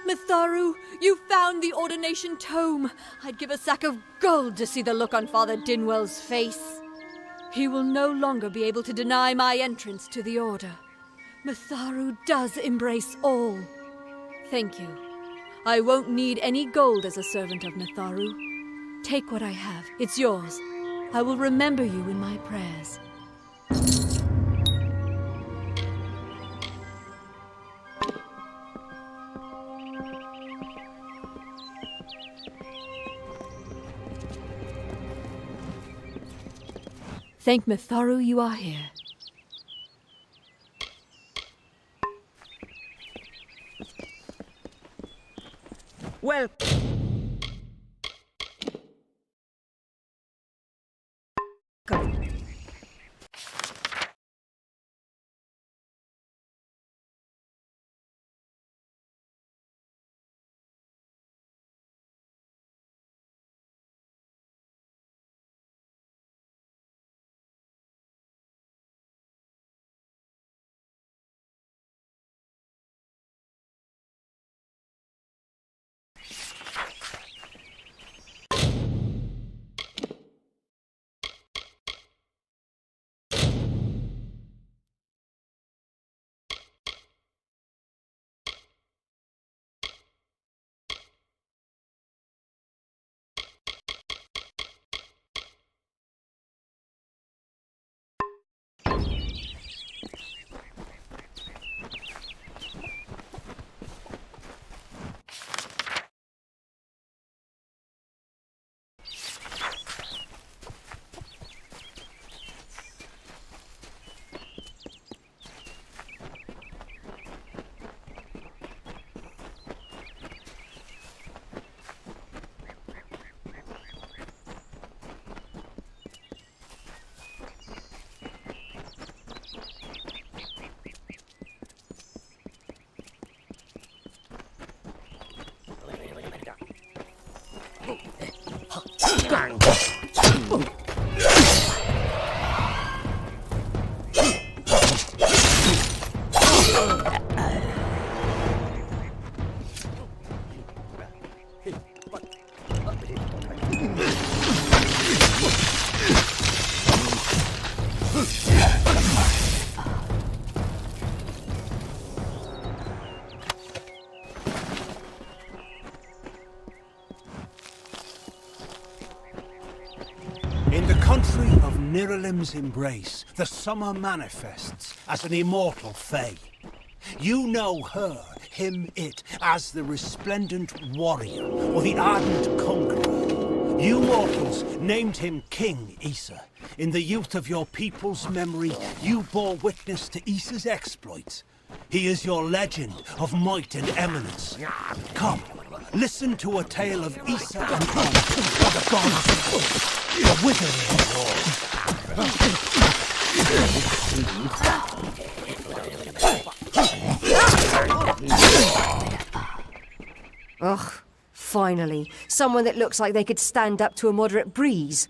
Mitharu, you found the ordination tome. I'd give a sack of gold to see the look on Father Dinwell's face. He will no longer be able to deny my entrance to the Order. Mitharu does embrace all. Thank you. I won't need any gold as a servant of Mitharu. Take what I have. It's yours. I will remember you in my prayers. Thank Mitharu you are here. Well... In the country of Niralim's embrace, the summer manifests as an immortal fae. You know her, him, it, as the resplendent warrior, or the ardent conqueror. You mortals named him King Issa. In the youth of your people's memory, you bore witness to Issa's exploits. He is your legend of might and eminence. Come, listen to a tale of Issa and On, the gods. The withering Ugh, finally. Someone that looks like they could stand up to a moderate breeze.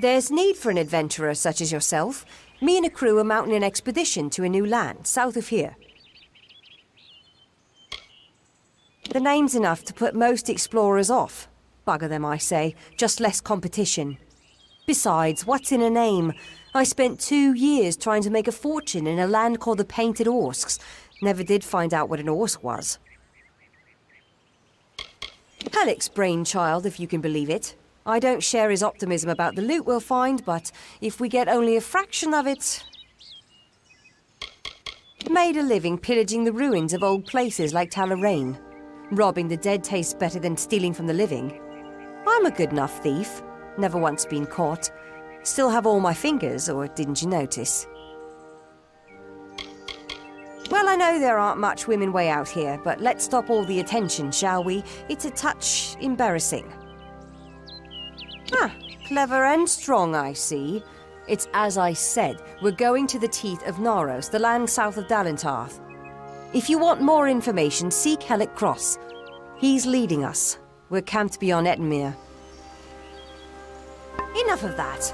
There's need for an adventurer such as yourself. Me and a crew are mounting an expedition to a new land, south of here. The name's enough to put most explorers off. Bugger them, I say. Just less competition. Besides, what's in a name? I spent 2 years trying to make a fortune in a land called the Painted Orsks. Never did find out what an Orsk was. Halleck's brainchild, if you can believe it. I don't share his optimism about the loot we'll find, but if we get only a fraction of it... Made a living pillaging the ruins of old places like Talarain. Robbing the dead tastes better than stealing from the living. I'm a good enough thief. Never once been caught. Still have all my fingers, or didn't you notice? Well, I know there aren't much women way out here, but let's stop all the attention, shall we? It's a touch embarrassing. Ah, clever and strong, I see. It's as I said, we're going to the teeth of Naros, the land south of Dalentarth. If you want more information, seek Halleck Cross. He's leading us. We're camped beyond Ettenmere. Enough of that.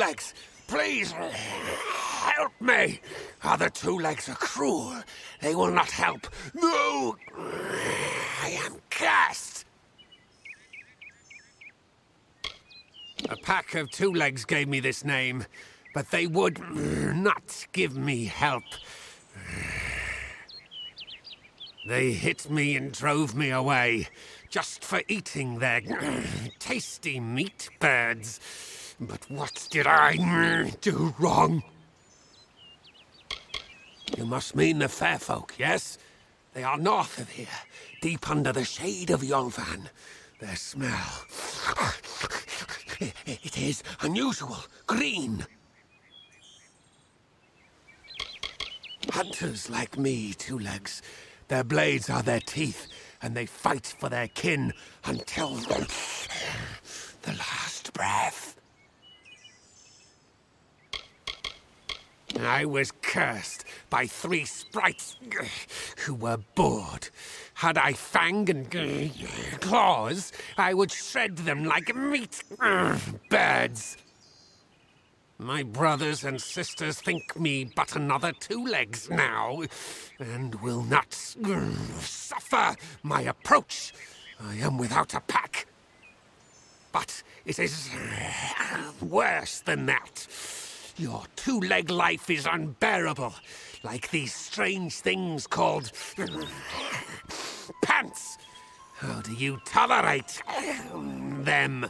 Two-Legs, please, help me. Other Two-Legs are cruel. They will not help. No! I am cursed. A pack of Two-Legs gave me this name, but they would not give me help. They hit me and drove me away, just for eating their tasty meat birds. But what did I do wrong? You must mean the fair folk, yes? They are north of here, deep under the shade of Yolvan. Their smell... it is unusual, green. Hunters like me, Two-Legs. Their blades are their teeth, and they fight for their kin until the last breath. I was cursed by 3 sprites who were bored. Had I fang and claws, I would shred them like meat birds. My brothers and sisters think me but another Two-Legs now, and will not suffer my approach. I am without a pack. But it is worse than that. Your Two-Leg life is unbearable, like these strange things called pants. How do you tolerate them?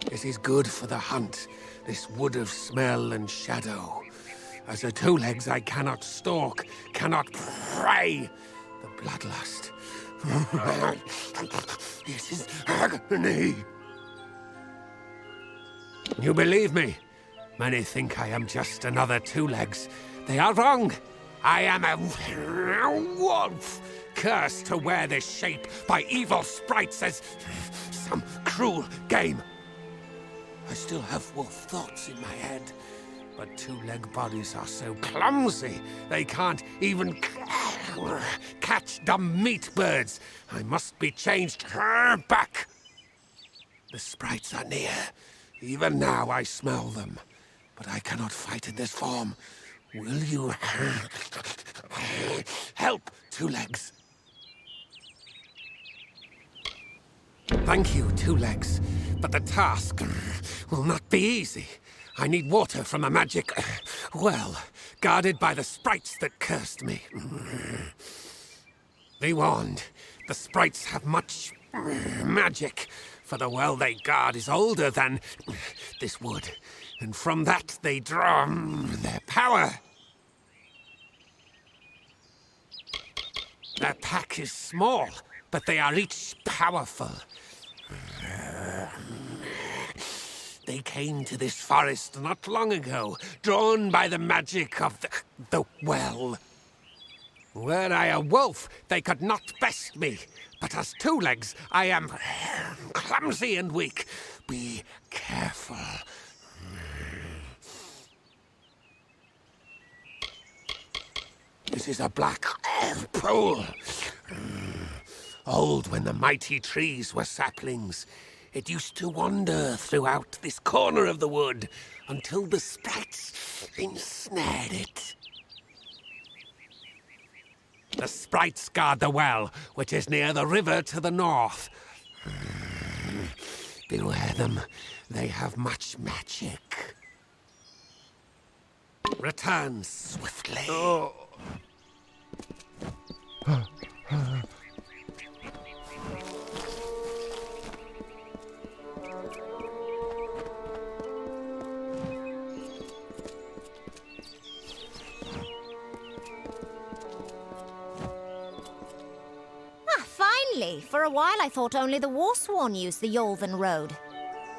It is good for the hunt, this wood of smell and shadow. As a Two-Legs, I cannot stalk, cannot prey. The bloodlust. This is agony. You believe me? Many think I am just another Two-Legs. They are wrong. I am a wolf, cursed to wear this shape by evil sprites as some cruel game. I still have wolf thoughts in my head, but Two-Leg bodies are so clumsy, they can't even catch dumb meat birds. I must be changed back. The sprites are near. Even now I smell them, but I cannot fight in this form. Will you help, Two-Legs? Thank you, Two-Legs, but the task will not be easy. I need water from a magic well, guarded by the sprites that cursed me. Be warned, the sprites have much magic, for the well they guard is older than this wood, and from that they draw their power. Their pack is small, but they are each powerful. They came to this forest not long ago, drawn by the magic of the well. Were I a wolf, they could not best me. But as Two-Legs, I am clumsy and weak. Be careful. This is a black pool. Old when the mighty trees were saplings. It used to wander throughout this corner of the wood until the sprites ensnared it. The sprites guard the well, which is near the river to the north. Beware them. They have much magic. Return swiftly. Oh. Finally! For a while I thought only the Warsworn used the Yolvan Road.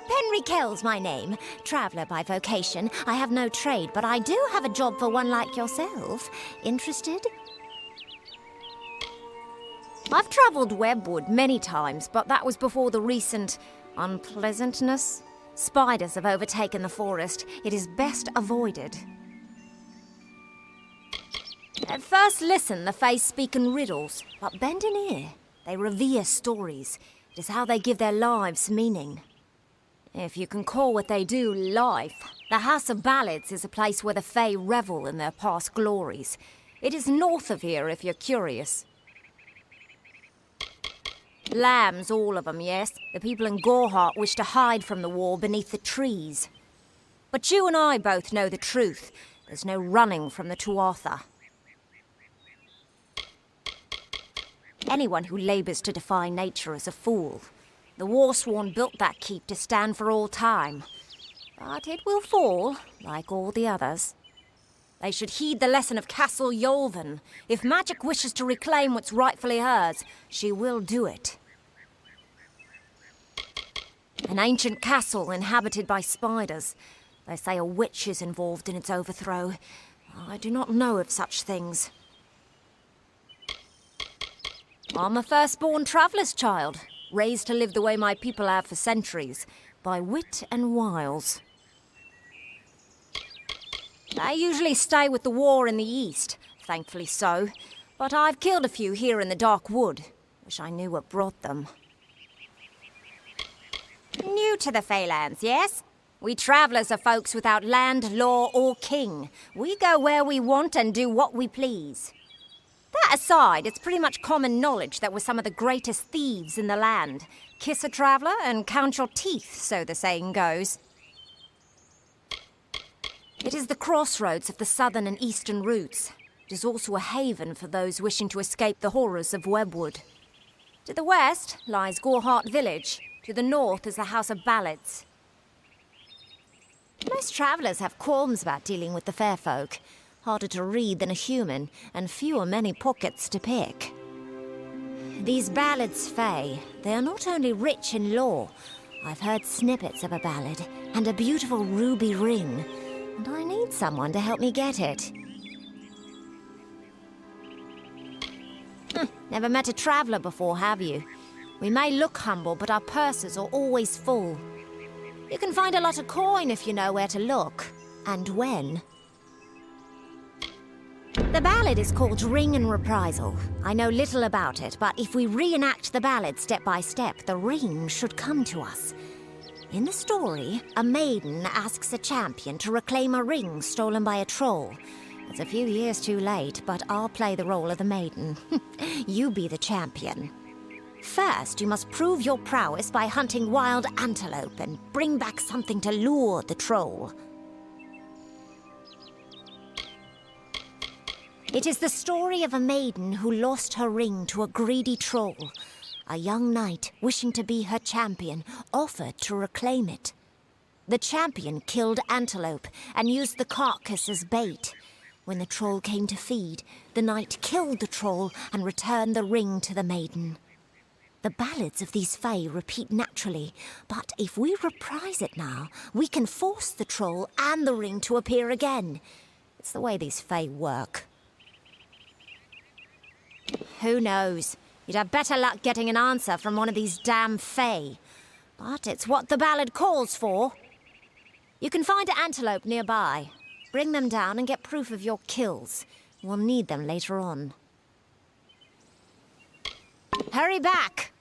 Penry Kell's my name. Traveller by vocation. I have no trade, but I do have a job for one like yourself. Interested? I've travelled Webwood many times, but that was before the recent unpleasantness. Spiders have overtaken the forest. It is best avoided. At first listen, the Fae speak in riddles, but bend an ear. They revere stories. It is how they give their lives meaning. If you can call what they do life. The House of Ballads is a place where the Fae revel in their past glories. It is north of here if you're curious. Lambs, all of them, yes. The people in Gorehart wish to hide from the war beneath the trees. But you and I both know the truth. There's no running from the Tuatha. Anyone who labours to defy nature is a fool. The Warsworn built that keep to stand for all time. But it will fall, like all the others. They should heed the lesson of Castle Yolven. If magic wishes to reclaim what's rightfully hers, she will do it. An ancient castle inhabited by spiders. They say a witch is involved in its overthrow. I do not know of such things. I'm a firstborn traveller's child, raised to live the way my people have for centuries, by wit and wiles. I usually stay with the war in the east, thankfully so, but I've killed a few here in the Dark Wood. Wish I knew what brought them. New to the Feylands, yes? We travellers are folks without land, law, or king. We go where we want and do what we please. That aside, it's pretty much common knowledge that we're some of the greatest thieves in the land. Kiss a traveller and count your teeth, so the saying goes. It is the crossroads of the southern and eastern routes. It is also a haven for those wishing to escape the horrors of Webwood. To the west lies Gorehart Village. To the north is the House of Ballads. Most travellers have qualms about dealing with the fair folk. Harder to read than a human, and fewer many pockets to pick. These ballads, Fae, they are not only rich in lore. I've heard snippets of a ballad, and a beautiful ruby ring, and I need someone to help me get it. Never met a traveller before, have you? We may look humble, but our purses are always full. You can find a lot of coin if you know where to look, and when. The ballad is called Ring and Reprisal. I know little about it, but if we reenact the ballad step by step, the ring should come to us. In the story, a maiden asks a champion to reclaim a ring stolen by a troll. It's a few years too late, but I'll play the role of the maiden. You be the champion. First, you must prove your prowess by hunting wild antelope and bring back something to lure the troll. It is the story of a maiden who lost her ring to a greedy troll. A young knight, wishing to be her champion, offered to reclaim it. The champion killed antelope and used the carcass as bait. When the troll came to feed, the knight killed the troll and returned the ring to the maiden. The ballads of these Fae repeat naturally, but if we reprise it now, we can force the troll and the ring to appear again. It's the way these Fae work. Who knows? You'd have better luck getting an answer from one of these damn Fae. But it's what the ballad calls for. You can find an antelope nearby. Bring them down and get proof of your kills. We'll need them later on. Hurry back!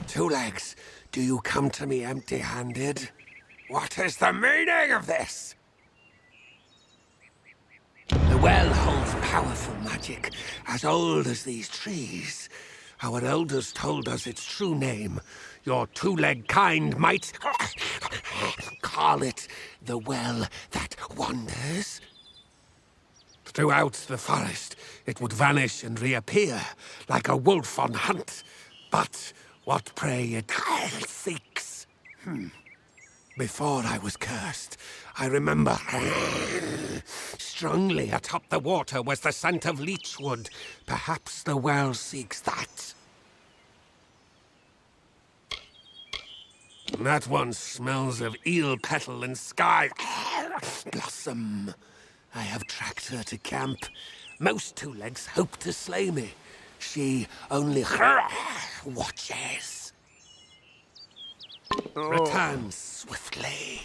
Two Legs, do you come to me empty-handed? What is the meaning of this? The well holds powerful magic, as old as these trees. Our elders told us its true name. Your two-leg kind might call it the well that wanders. Throughout the forest, it would vanish and reappear, like a wolf on hunt. But what prey it seeks. Before I was cursed, I remember strongly atop the water was the scent of leechwood. Perhaps the well seeks that. That one smells of eel petal and sky blossom. I have tracked her to camp. Most two legs hope to slay me. She only watches. Return swiftly.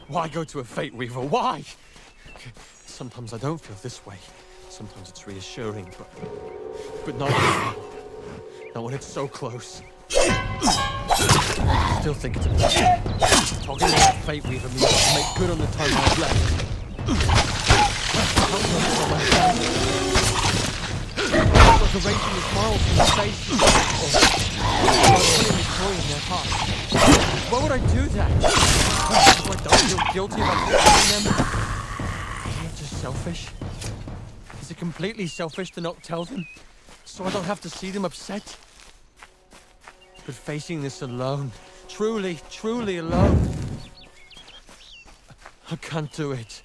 Why go to a fate weaver? Why? Sometimes I don't feel this way. Sometimes it's reassuring, but not when it's so close. I still think it's a mistake. Talking about a fate weaver means to make good on the time I've left. Like erasing the smiles from their faces, or putting the joy in their hearts. Why would I do that? So I don't feel guilty about telling them? Isn't it just selfish? Is it completely selfish to not tell them, so I don't have to see them upset? But facing this alone, truly, truly alone, I can't do it.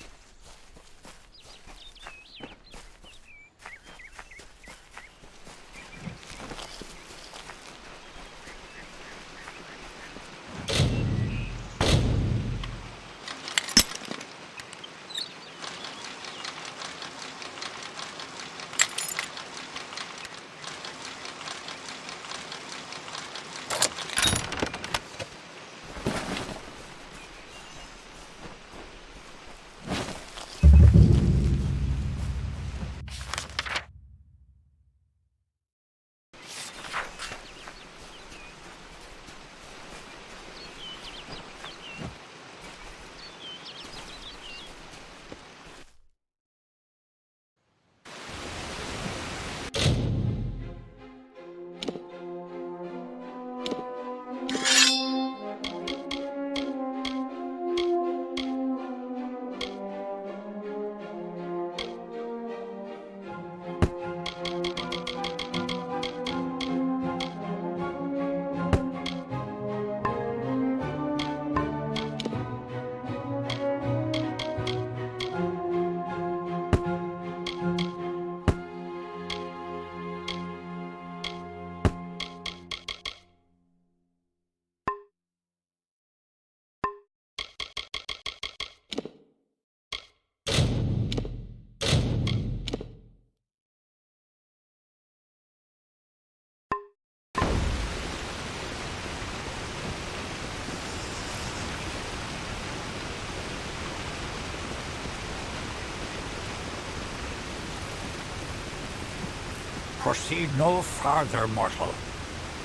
Proceed no farther, mortal.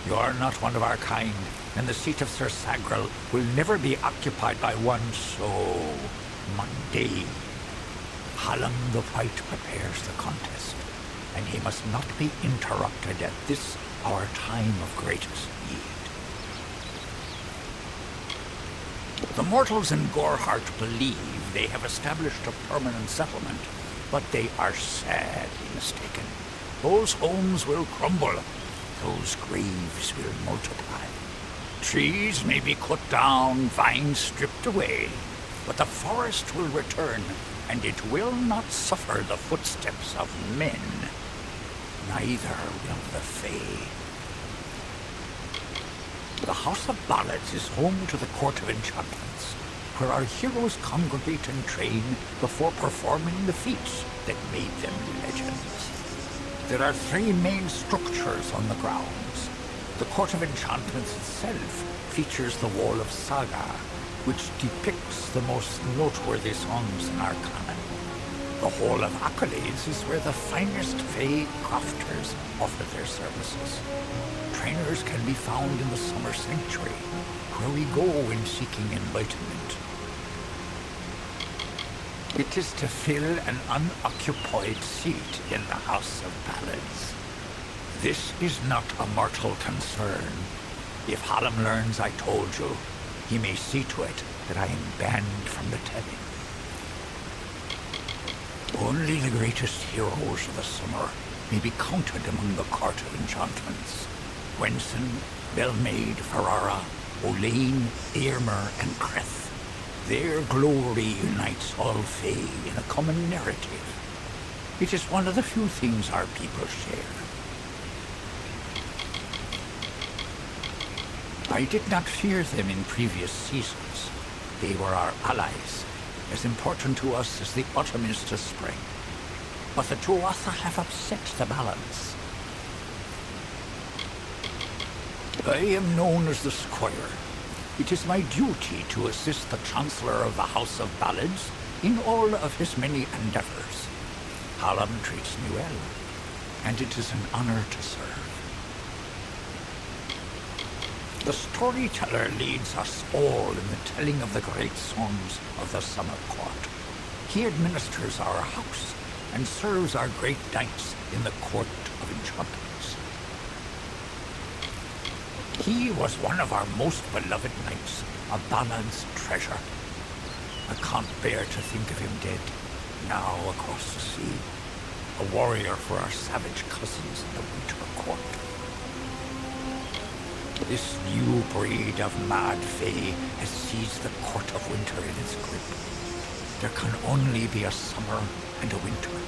You are not one of our kind, and the seat of Sir Sagrel will never be occupied by one so mundane. Hallam the White prepares the contest, and he must not be interrupted at this our time of greatest need. The mortals in Gorhart believe they have established a permanent settlement, but they are sadly mistaken. Those homes will crumble. Those graves will multiply. Trees may be cut down, vines stripped away, but the forest will return, and it will not suffer the footsteps of men. Neither will the Fae. The House of Ballads is home to the Court of Enchantments, where our heroes congregate and train before performing the feats that made them legends. There are 3 main structures on the grounds. The Court of Enchantments itself features the Wall of Saga, which depicts the most noteworthy songs in our canon. The Hall of Accolades is where the finest Fae crafters offer their services. Trainers can be found in the Summer Sanctuary, where we go when seeking enlightenment. It is to fill an unoccupied seat in the House of Ballads. This is not a mortal concern. If Hallam learns I told you, he may see to it that I am banned from the telling. Only the greatest heroes of the summer may be counted among the Court of Enchantments. Wenson, Belmaid, Ferrara, Olaine, Earmer, and Creth. Their glory unites all Fae in a common narrative. It is one of the few things our people share. I did not fear them in previous seasons. They were our allies, as important to us as the autumn is to spring. But the Tuatha have upset the balance. I am known as the Squire. It is my duty to assist the Chancellor of the House of Ballads in all of his many endeavors. Hallam treats me well, and it is an honor to serve. The storyteller leads us all in the telling of the great songs of the Summer Court. He administers our house and serves our great knights in the Court of Enchantments. He was one of our most beloved knights, a ballad's treasure. I can't bear to think of him dead, now across the sea, a warrior for our savage cousins in the Winter Court. This new breed of mad Fae has seized the Court of Winter in its grip. There can only be a summer and a winter.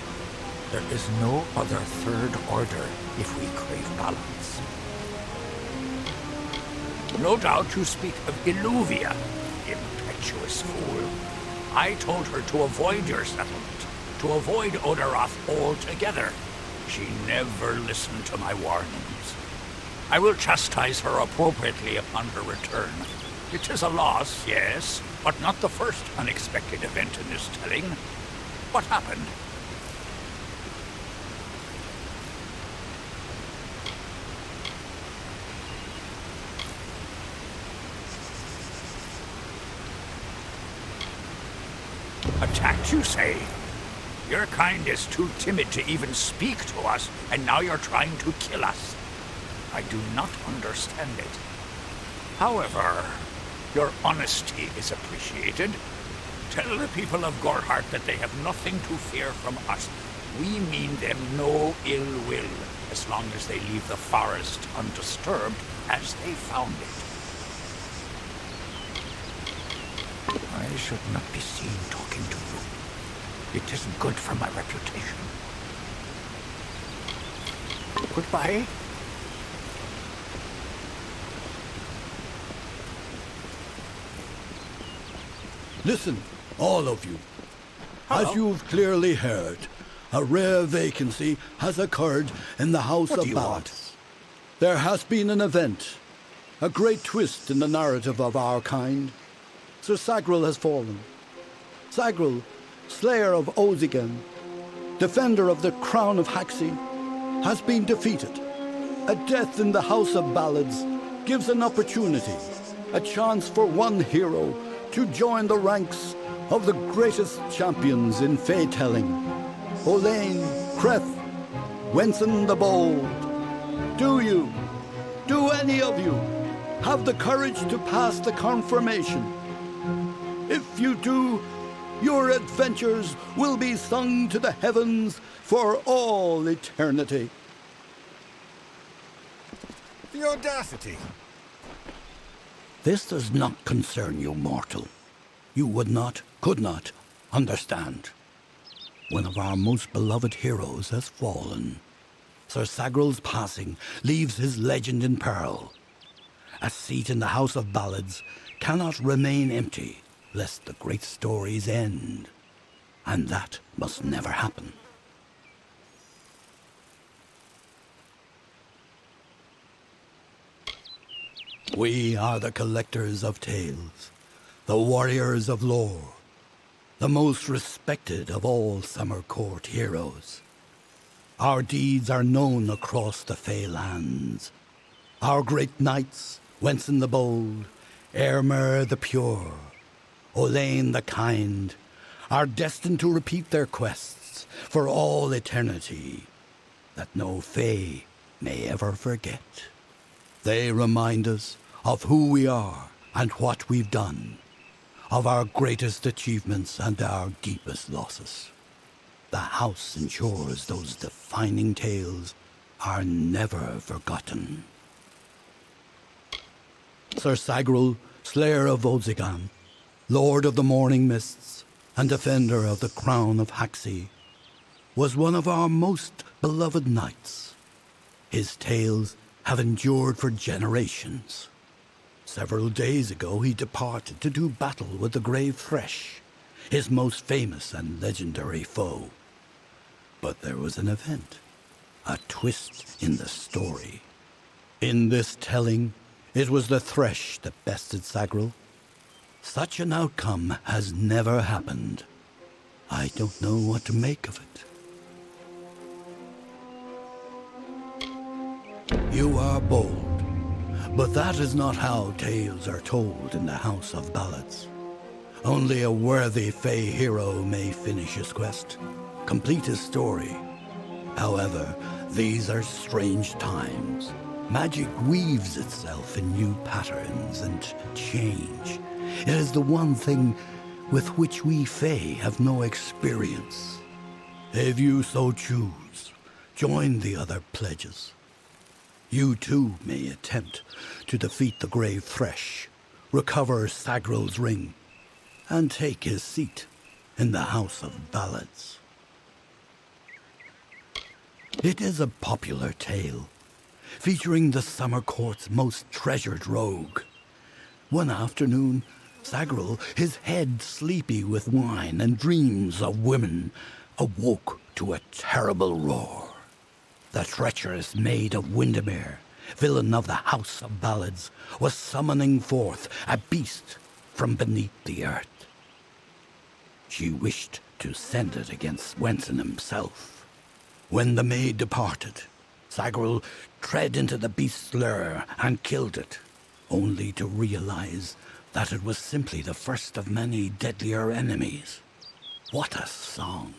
There is no other third order if we crave balance. No doubt you speak of Illuvia, impetuous fool. I told her to avoid your settlement, to avoid Odorath altogether. She never listened to my warnings. I will chastise her appropriately upon her return. It is a loss, yes, but not the first unexpected event in this telling. What happened? Attacked, you say? Your kind is too timid to even speak to us, and now you're trying to kill us. I do not understand it. However, your honesty is appreciated. Tell the people of Gorhart that they have nothing to fear from us. We mean them no ill will, as long as they leave the forest undisturbed as they found it. I should not be seen talking to you. It isn't good for my reputation. Goodbye. Listen, all of you. Hello. As you've clearly heard, a rare vacancy has occurred in the House What do of you Ballads. want? There has been an event, a great twist in the narrative of our kind. Sir Sagrel has fallen. Sagrel, slayer of Ozigan, defender of the crown of Haxi, has been defeated. A death in the House of Ballads gives an opportunity, a chance for one hero to join the ranks of the greatest champions in fey-telling. Olain, Creth, Wenson the Bold. Do any of you, have the courage to pass the confirmation? If you do, your adventures will be sung to the heavens for all eternity. The audacity! This does not concern you, mortal. You would not, could not, understand. One of our most beloved heroes has fallen. Sir Sagral's passing leaves his legend in peril. A seat in the House of Ballads cannot remain empty, lest the great stories end. And that must never happen. We are the collectors of tales, the warriors of lore, the most respected of all Summer Court heroes. Our deeds are known across the Fey lands. Our great knights, Wenson the Bold, Eomer the Pure, Olain the Kind, are destined to repeat their quests for all eternity, that no Fey may ever forget. They remind us of who we are and what we've done, of our greatest achievements and our deepest losses. The house ensures those defining tales are never forgotten. Sir Sagral, Slayer of Volzigan, Lord of the Morning Mists, and defender of the Crown of Haxi, was one of our most beloved knights. His tales have endured for generations. Several days ago he departed to do battle with the Grave Thresh, his most famous and legendary foe. But there was an event, a twist in the story. In this telling, it was the Thresh that bested Sagral. Such an outcome has never happened. I don't know what to make of it. You are bold. But that is not how tales are told in the House of Ballads. Only a worthy Fey hero may finish his quest, complete his story. However, these are strange times. Magic weaves itself in new patterns and change. It is the one thing with which we Fey have no experience. If you so choose, join the other pledges. You too may attempt to defeat the Grave Thresh, recover Sagral's ring, and take his seat in the House of Ballads. It is a popular tale, featuring the Summer Court's most treasured rogue. One afternoon, Sagral, his head sleepy with wine and dreams of women, awoke to a terrible roar. The treacherous Maid of Windermere, villain of the House of Ballads, was summoning forth a beast from beneath the earth. She wished to send it against Wenson himself. When the maid departed, Sagral tread into the beast's lure and killed it, only to realize that it was simply the first of many deadlier enemies. What a song!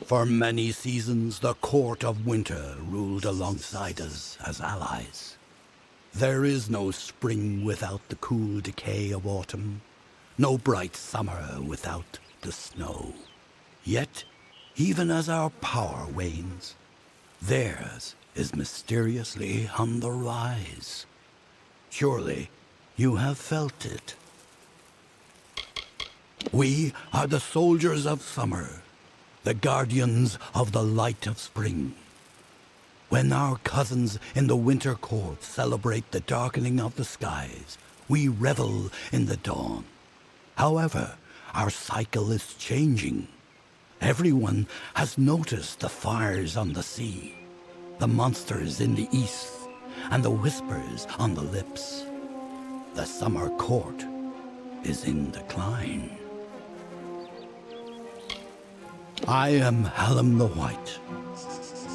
For many seasons, the Court of Winter ruled alongside us as allies. There is no spring without the cool decay of autumn, no bright summer without the snow. Yet, even as our power wanes, theirs is mysteriously on the rise. Surely, you have felt it. We are the soldiers of summer, the guardians of the light of spring. When our cousins in the Winter Court celebrate the darkening of the skies, we revel in the dawn. However, our cycle is changing. Everyone has noticed the fires on the sea, the monsters in the east, and the whispers on the lips. The Summer Court is in decline. I am Hallam the White,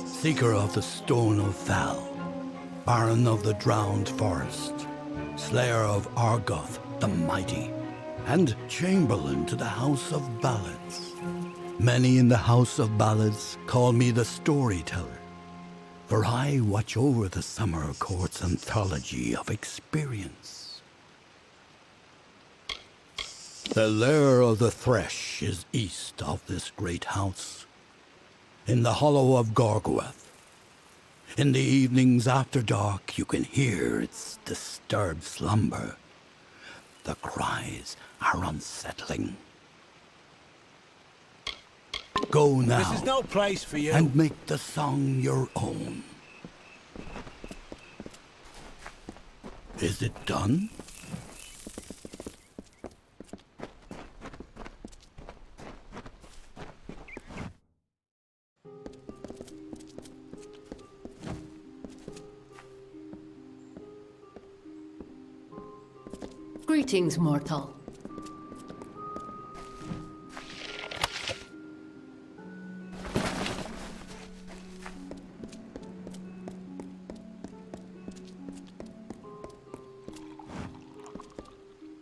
seeker of the Stone of Val, Baron of the Drowned Forest, Slayer of Argoth the Mighty, and Chamberlain to the House of Ballads. Many in the House of Ballads call me the Storyteller, for I watch over the Summer Court's anthology of experience. The lair of the Thresh is east of this great house, in the hollow of Gorgorth. In the evenings after dark, you can hear its disturbed slumber. The cries are unsettling. Go now. This is no place for you. And make the song your own. Is it done? Greetings, mortal.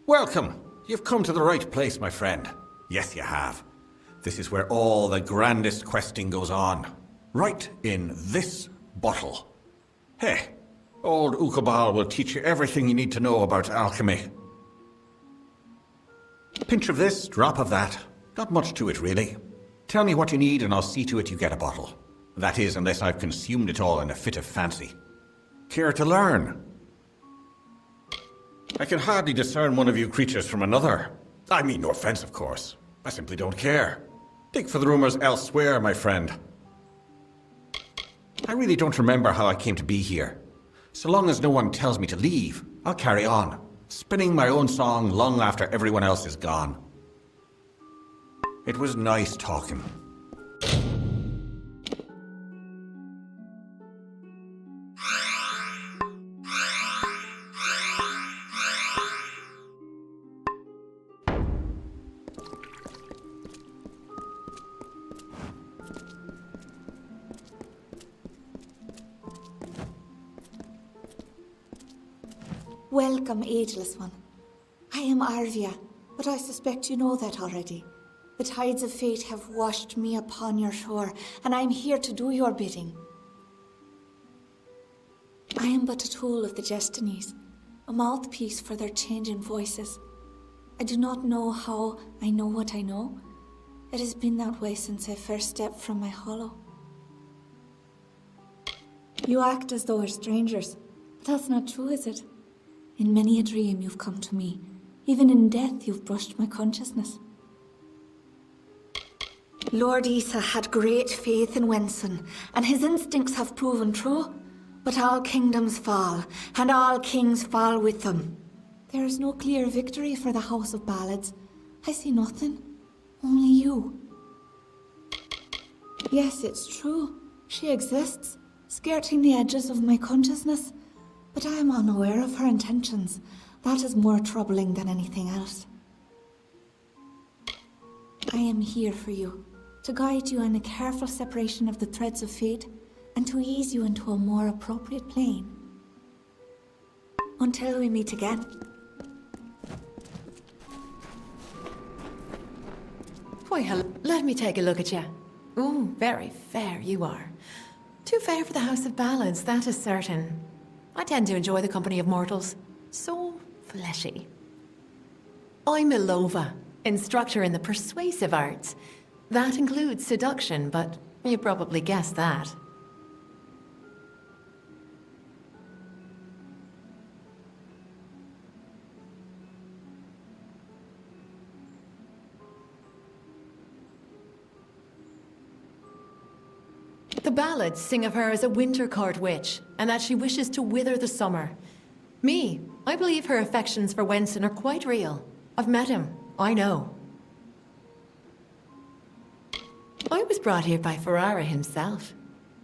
Welcome. You've come to the right place, my friend. Yes, you have. This is where all the grandest questing goes on. Right in this bottle. Hey, old Ukobal will teach you everything you need to know about alchemy. Pinch of this, drop of that. Not much to it, really. Tell me what you need and I'll see to it you get a bottle. That is, unless I've consumed it all in a fit of fancy. Care to learn? I can hardly discern one of you creatures from another. I mean no offense, of course. I simply don't care. Dig for the rumors elsewhere, my friend. I really don't remember how I came to be here. So long as no one tells me to leave, I'll carry on, spinning my own song long after everyone else is gone. It was nice talking. Welcome, ageless one. I am Arvia, but I suspect you know that already. The tides of fate have washed me upon your shore, and I am here to do your bidding. I am but a tool of the Destinies, a mouthpiece for their changing voices. I do not know how I know what I know. It has been that way since I first stepped from my hollow. You act as though we're strangers, but that's not true, is it? In many a dream you've come to me. Even in death you've brushed my consciousness. Lord Isa had great faith in Wenson, and his instincts have proven true. But all kingdoms fall, and all kings fall with them. There is no clear victory for the House of Ballads. I see nothing. Only you. Yes, it's true. She exists, skirting the edges of my consciousness. But I am unaware of her intentions. That is more troubling than anything else. I am here for you, to guide you in a careful separation of the threads of fate, and to ease you into a more appropriate plane. Until we meet again. Why, let me take a look at you. Ooh, very fair you are. Too fair for the House of Ballads, that is certain. I tend to enjoy the company of mortals. So fleshy. I'm Ilova, instructor in the persuasive arts. That includes seduction, but you probably guessed that. The ballads sing of her as a winter court witch, and that she wishes to wither the summer. Me, I believe her affections for Wenson are quite real. I've met him, I know. I was brought here by Ferrara himself.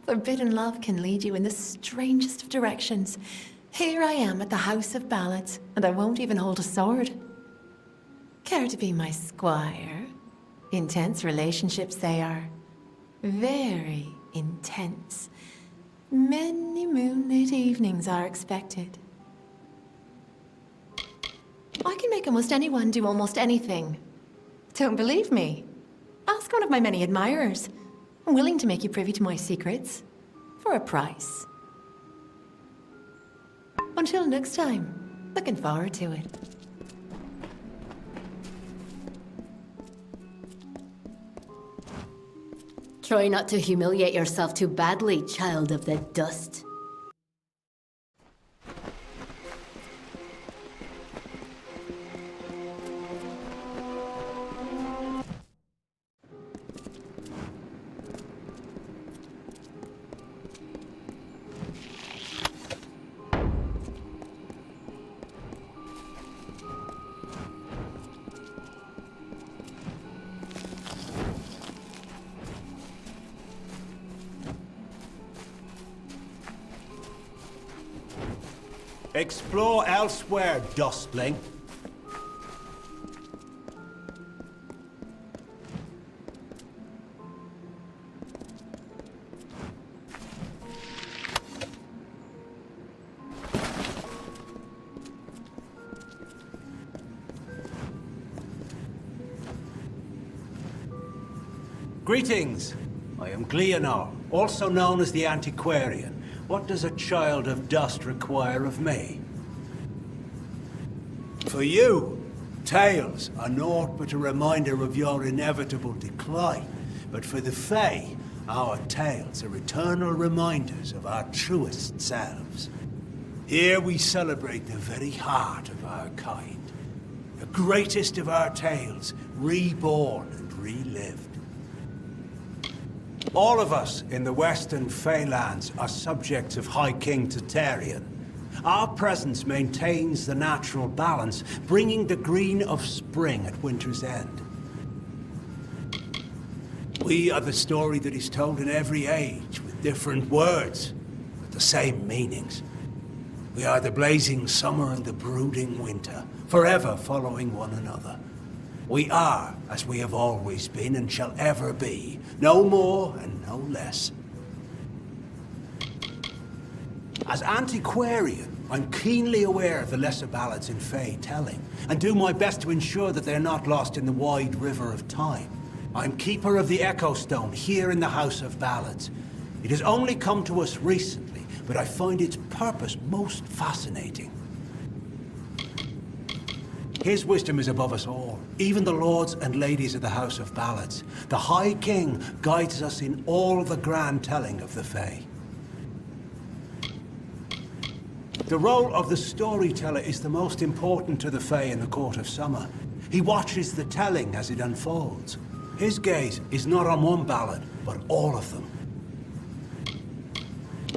Forbidden love can lead you in the strangest of directions. Here I am at the House of Ballads, and I won't even hold a sword. Care to be my squire? Intense relationships they are. Very intense. Many moonlit evenings are expected. I can make almost anyone do almost anything. Don't believe me? Ask one of my many admirers. I'm willing to make you privy to my secrets. For a price. Until next time. Looking forward to it. Try not to humiliate yourself too badly, child of the dust. Explore elsewhere, dustling. Greetings. I am Gleonor, also known as the Antiquarian. What does a child of dust require of me? For you, tales are naught but a reminder of your inevitable decline. But for the Fae, our tales are eternal reminders of our truest selves. Here we celebrate the very heart of our kind. The greatest of our tales, reborn and relived. All of us in the Western Feylands are subjects of High King Tatarian. Our presence maintains the natural balance, bringing the green of spring at winter's end. We are the story that is told in every age, with different words, but the same meanings. We are the blazing summer and the brooding winter, forever following one another. We are, as we have always been and shall ever be, no more and no less. As antiquarian, I'm keenly aware of the lesser ballads in Fey telling, and do my best to ensure that they're not lost in the wide river of time. I'm keeper of the Echo Stone here in the House of Ballads. It has only come to us recently, but I find its purpose most fascinating. His wisdom is above us all, even the lords and ladies of the House of Ballads. The High King guides us in all the grand telling of the Fae. The role of the storyteller is the most important to the Fae in the Court of Summer. He watches the telling as it unfolds. His gaze is not on one ballad, but all of them.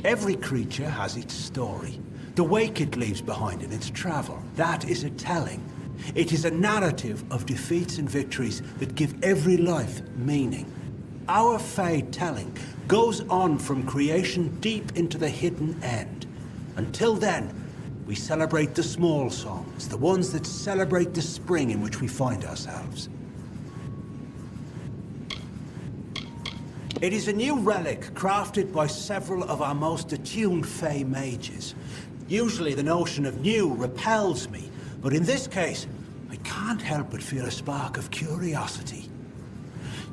Every creature has its story. The wake it leaves behind in its travel, that is a telling. It is a narrative of defeats and victories that give every life meaning. Our Fae telling goes on from creation deep into the hidden end. Until then, we celebrate the small songs, the ones that celebrate the spring in which we find ourselves. It is a new relic crafted by several of our most attuned Fae mages. Usually the notion of new repels me, but in this case, I can't help but feel a spark of curiosity.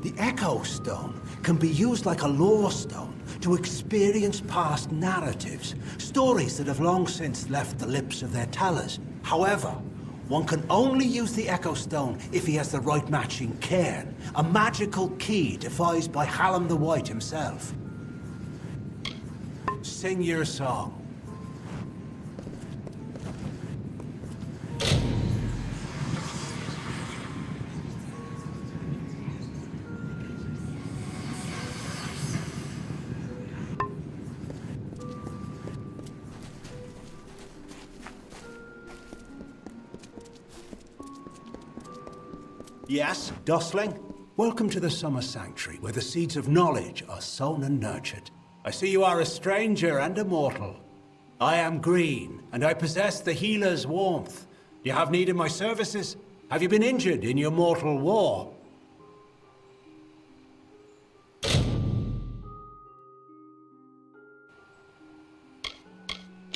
The Echo Stone can be used like a lore stone to experience past narratives, stories that have long since left the lips of their tellers. However, one can only use the Echo Stone if he has the right matching cairn, a magical key devised by Hallam the White himself. Sing your song. Yes, Dustling? Welcome to the Summer Sanctuary, where the seeds of knowledge are sown and nurtured. I see you are a stranger and a mortal. I am green, and I possess the healer's warmth. Do you have need of my services? Have you been injured in your mortal war?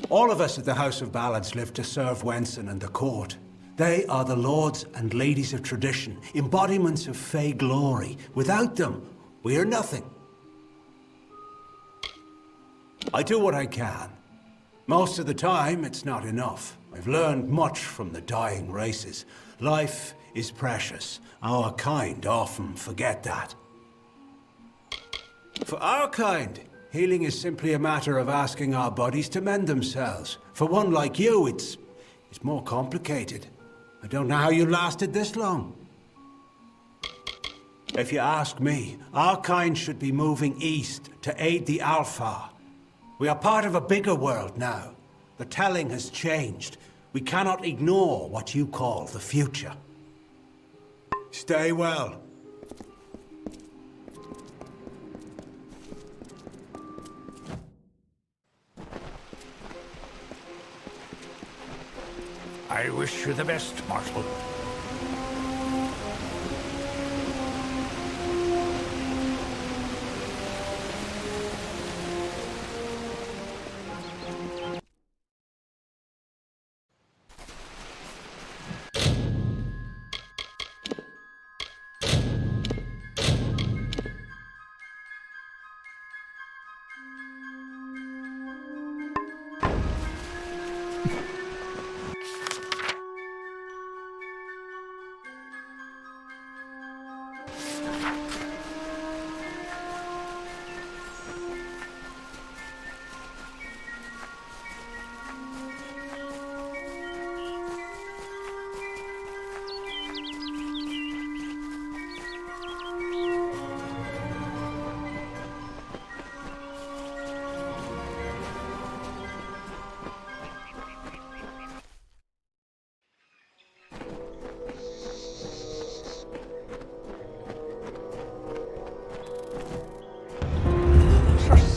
All of us at the House of Ballads live to serve Wenson and the court. They are the lords and ladies of tradition, embodiments of Fey glory. Without them, we are nothing. I do what I can. Most of the time, it's not enough. I've learned much from the dying races. Life is precious. Our kind often forget that. For our kind, healing is simply a matter of asking our bodies to mend themselves. For one like you, it's more complicated. I don't know how you lasted this long. If you ask me, our kind should be moving east to aid the Alpha. We are part of a bigger world now. The telling has changed. We cannot ignore what you call the future. Stay well. I wish you the best, mortal.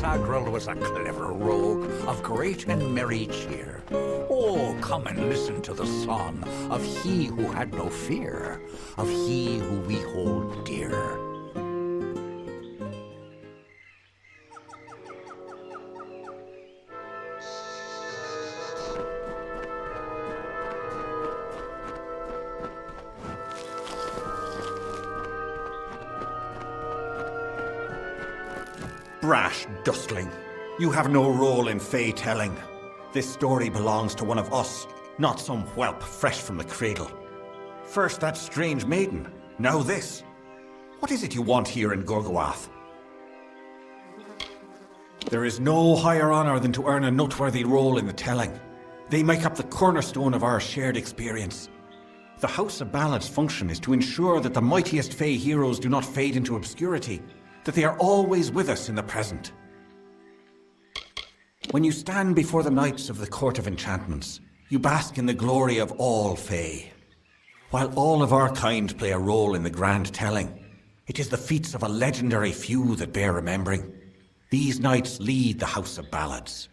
Agril was a clever rogue of great and merry cheer. Oh, come and listen to the song of he who had no fear, of he who we hold dear. Brash dustling. You have no role in Fey telling. This story belongs to one of us, not some whelp fresh from the cradle. First that strange maiden, now this. What is it you want here in Gorgoath? There is no higher honor than to earn a noteworthy role in the telling. They make up the cornerstone of our shared experience. The House of Ballads' function is to ensure that the mightiest Fey heroes do not fade into obscurity, that they are always with us in the present. When you stand before the knights of the Court of Enchantments, you bask in the glory of all Fey. While all of our kind play a role in the grand telling, it is the feats of a legendary few that bear remembering. These knights lead the House of Ballads.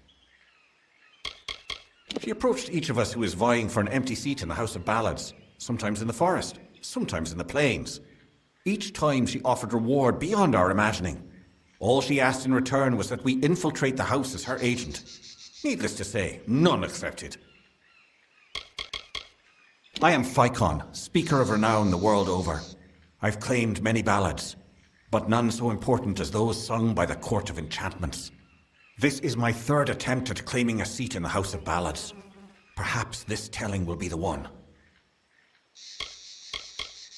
She approached each of us who is vying for an empty seat in the House of Ballads, sometimes in the forest, sometimes in the plains. Each time she offered reward beyond our imagining. All she asked in return was that we infiltrate the house as her agent. Needless to say, none accepted. I am Phycon, speaker of renown the world over. I've claimed many ballads, but none so important as those sung by the Court of Enchantments. This is my third attempt at claiming a seat in the House of Ballads. Perhaps this telling will be the one.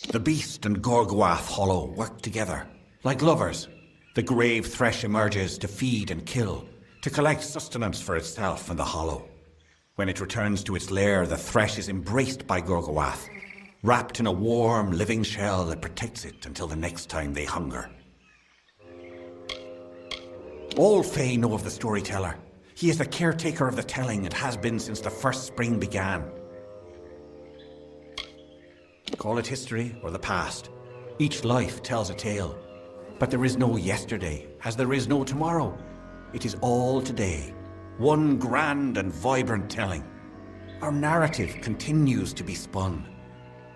The Beast and Gorgoath Hollow work together. Like lovers, the grave thresh emerges to feed and kill, to collect sustenance for itself and the Hollow. When it returns to its lair, the thresh is embraced by Gorgoath, wrapped in a warm, living shell that protects it until the next time they hunger. All Fey know of the storyteller. He is the caretaker of the telling and has been since the first spring began. Call it history or the past. Each life tells a tale. But there is no yesterday, as there is no tomorrow. It is all today. One grand and vibrant telling. Our narrative continues to be spun.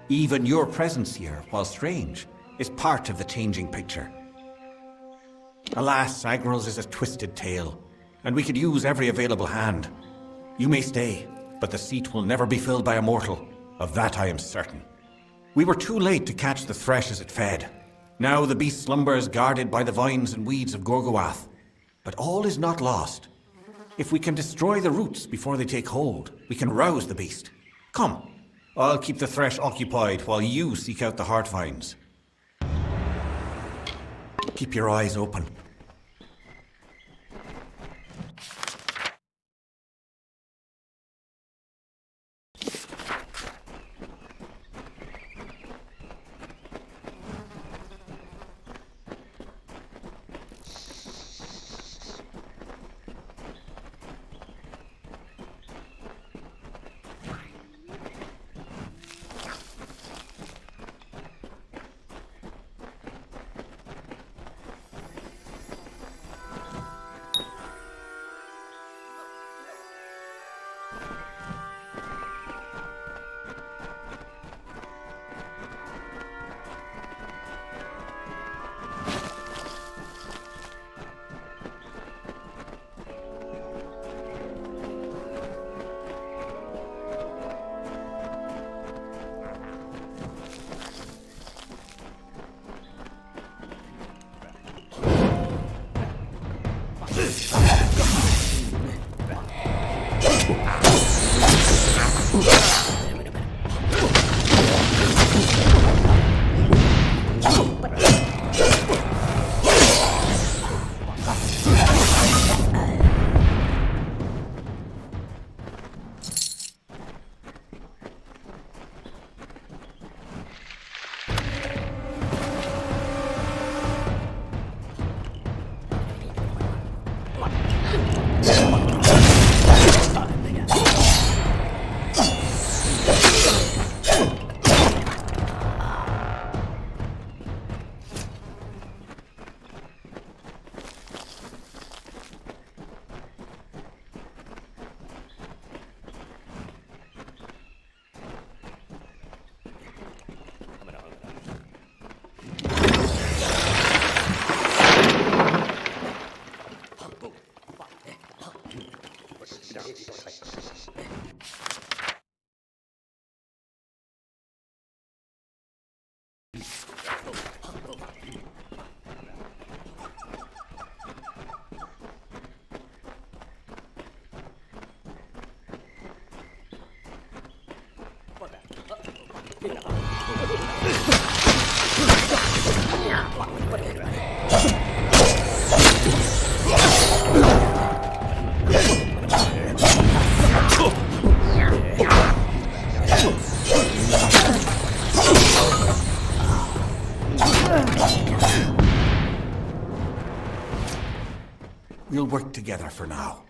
Even your presence here, while strange, is part of the changing picture. Alas, Agril's is a twisted tale, and we could use every available hand. You may stay, but the seat will never be filled by a mortal. Of that I am certain. We were too late to catch the thresh as it fed. Now the beast slumbers guarded by the vines and weeds of Gorgoath. But all is not lost. If we can destroy the roots before they take hold, we can rouse the beast. Come, I'll keep the thresh occupied while you seek out the heart vines. Keep your eyes open. We'll work together for now.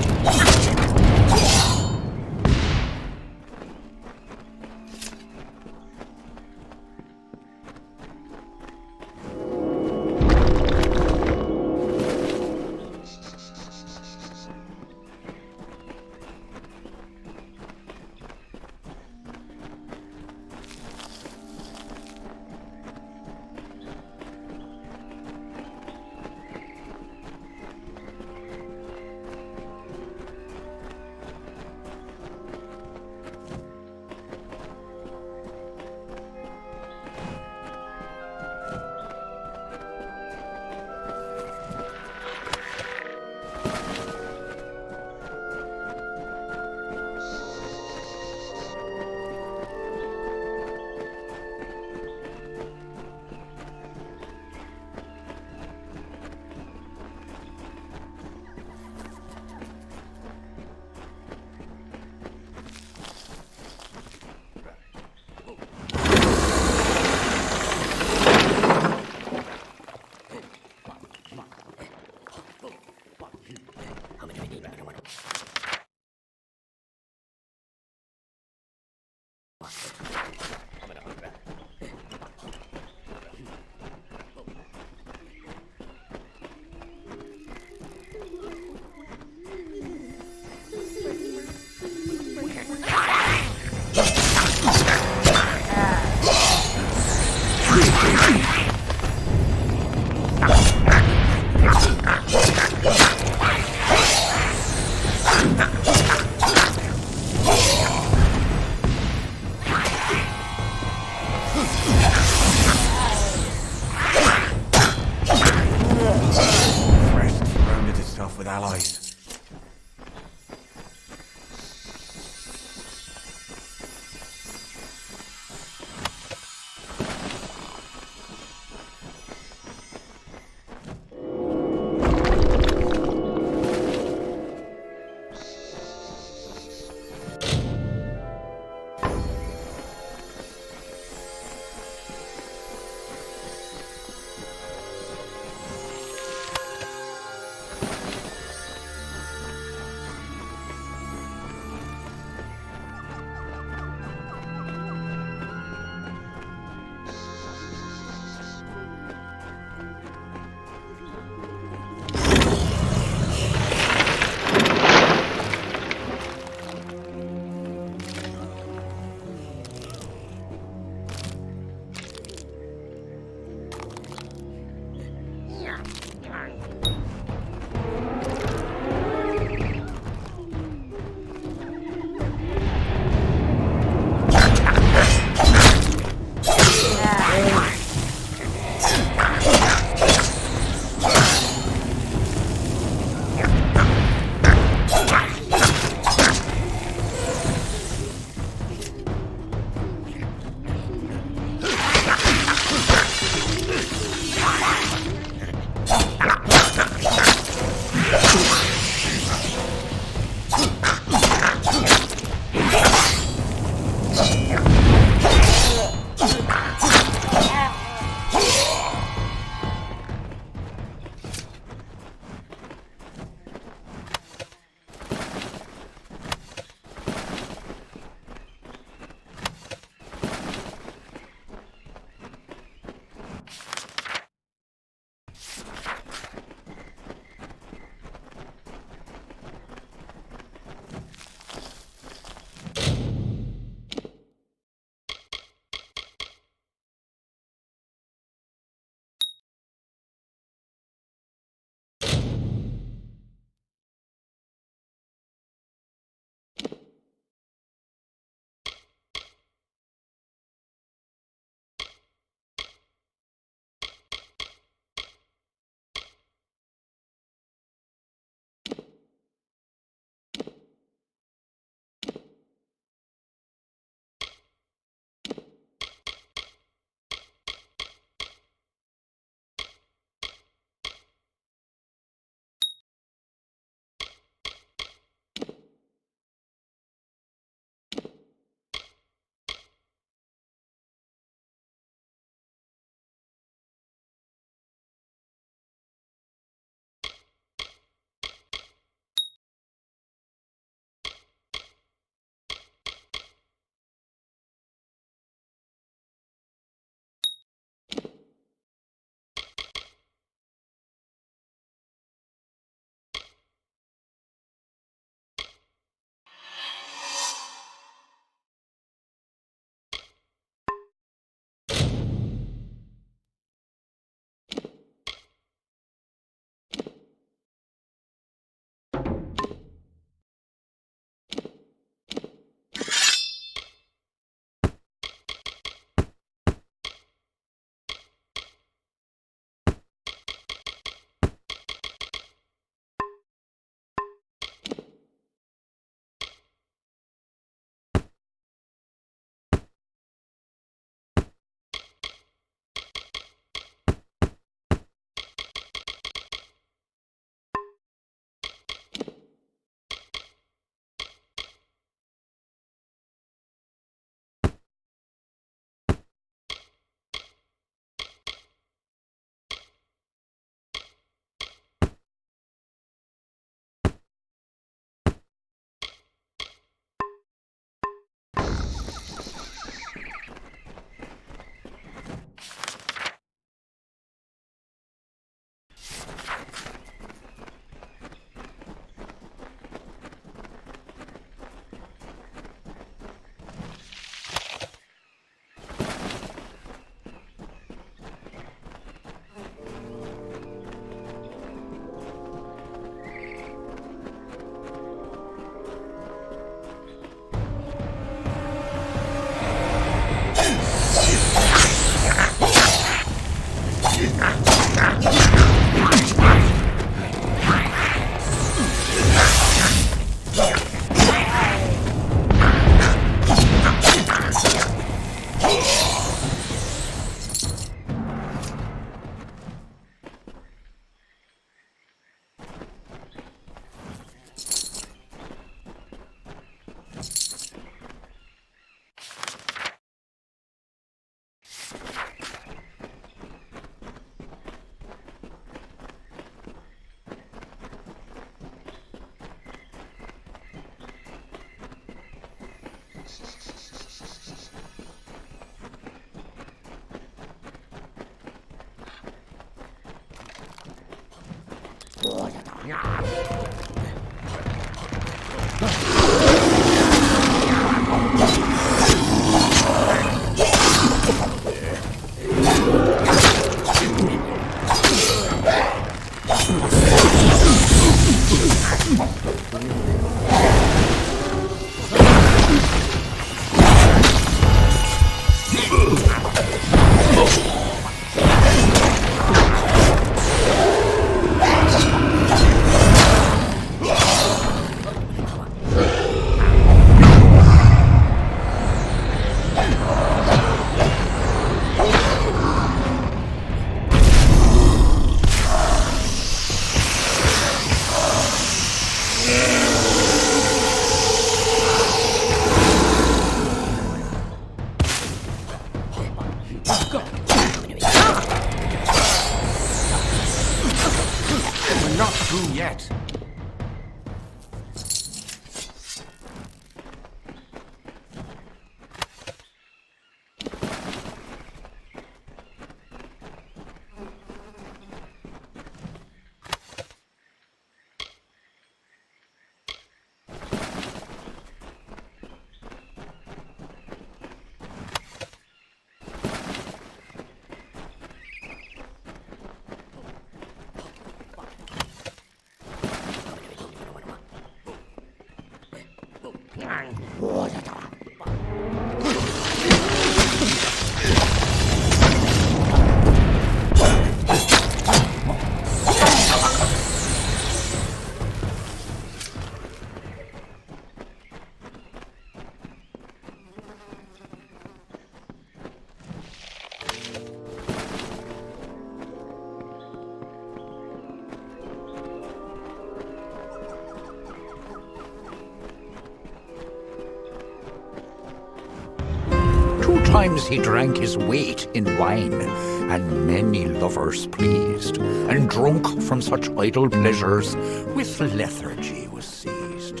Times he drank his weight in wine, and many lovers pleased, and drunk from such idle pleasures, with lethargy was seized.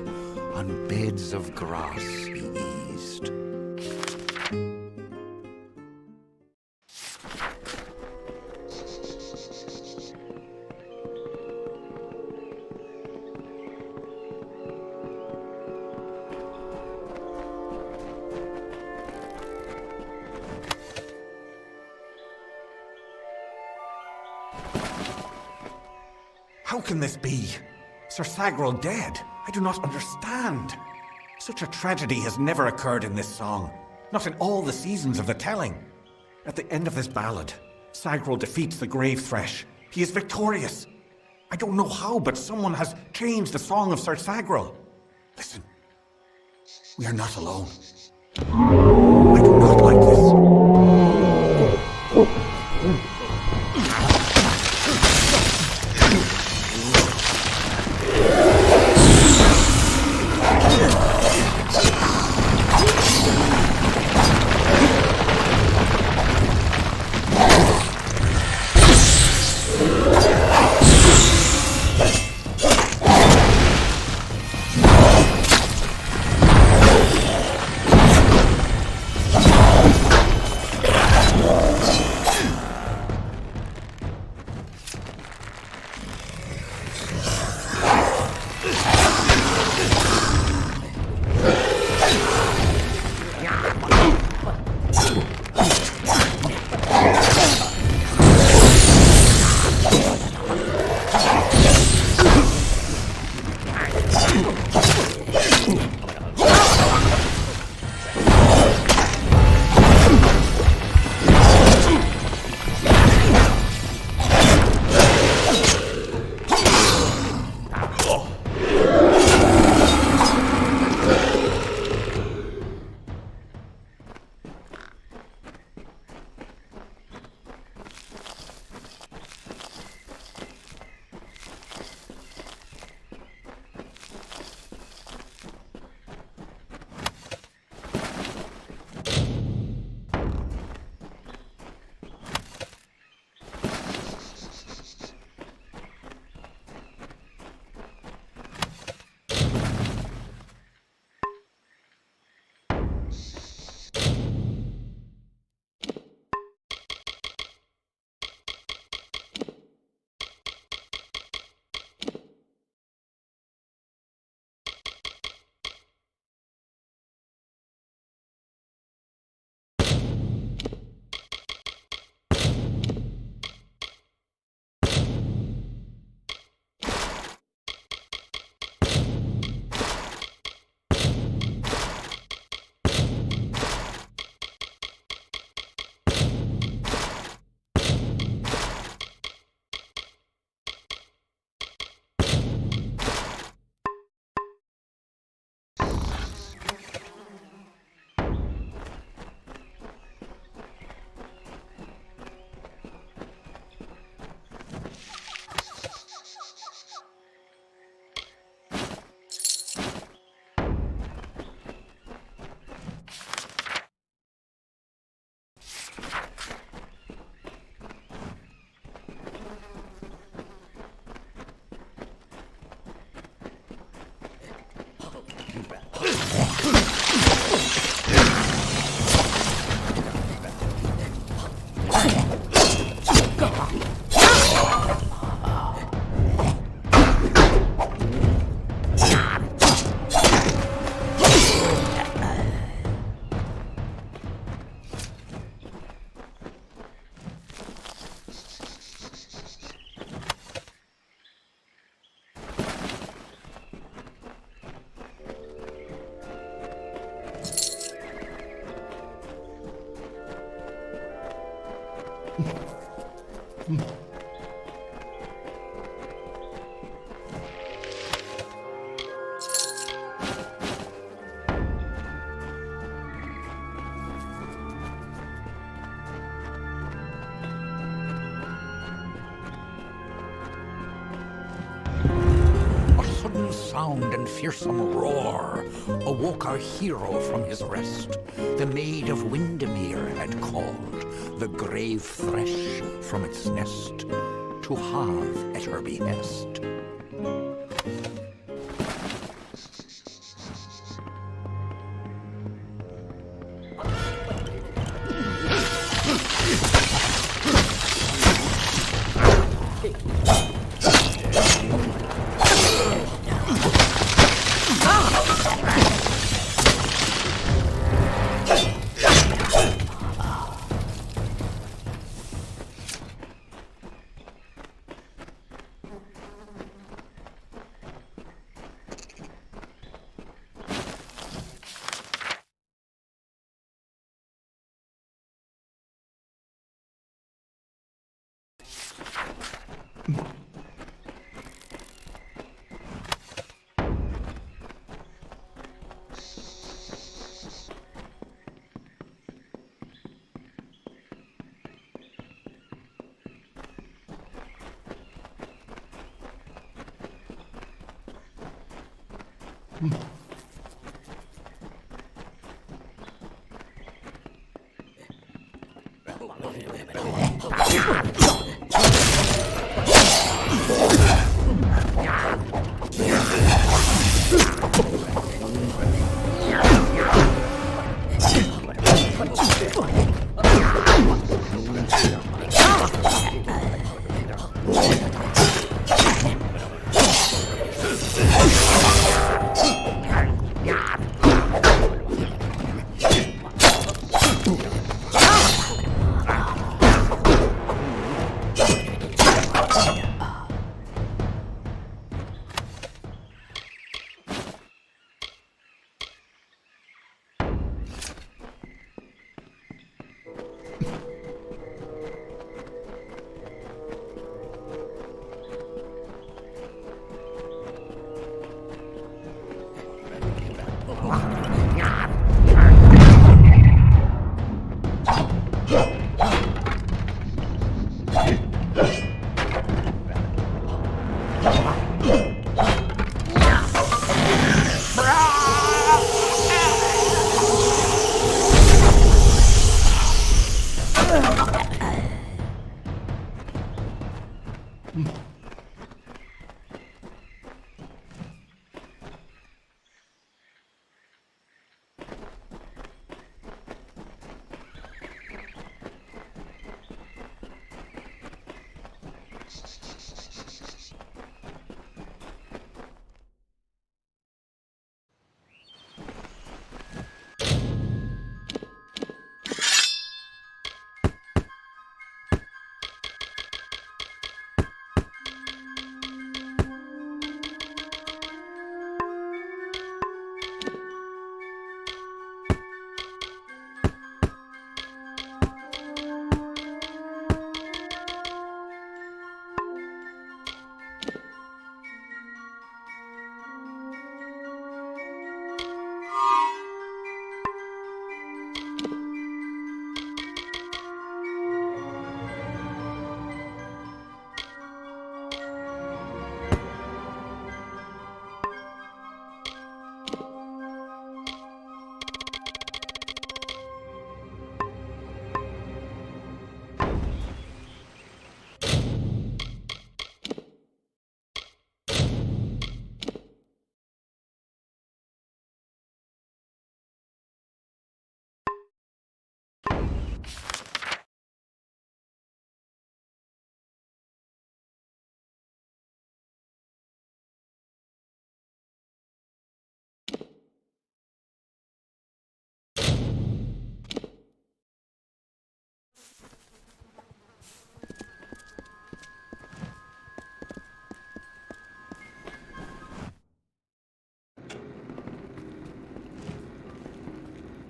On beds of grass he eased. How can this be? Sir Sagrel dead? I do not understand. Such a tragedy has never occurred in this song. Not in all the seasons of the telling. At the end of this ballad, Sagrel defeats the Grave Thresh. He is victorious. I don't know how, but someone has changed the song of Sir Sagrel. Listen. We are not alone. I do not like this. A sudden sound and fearsome roar awoke our hero from his rest. The Maid of Windermere had called the grave thresh from its nest to have at her behest.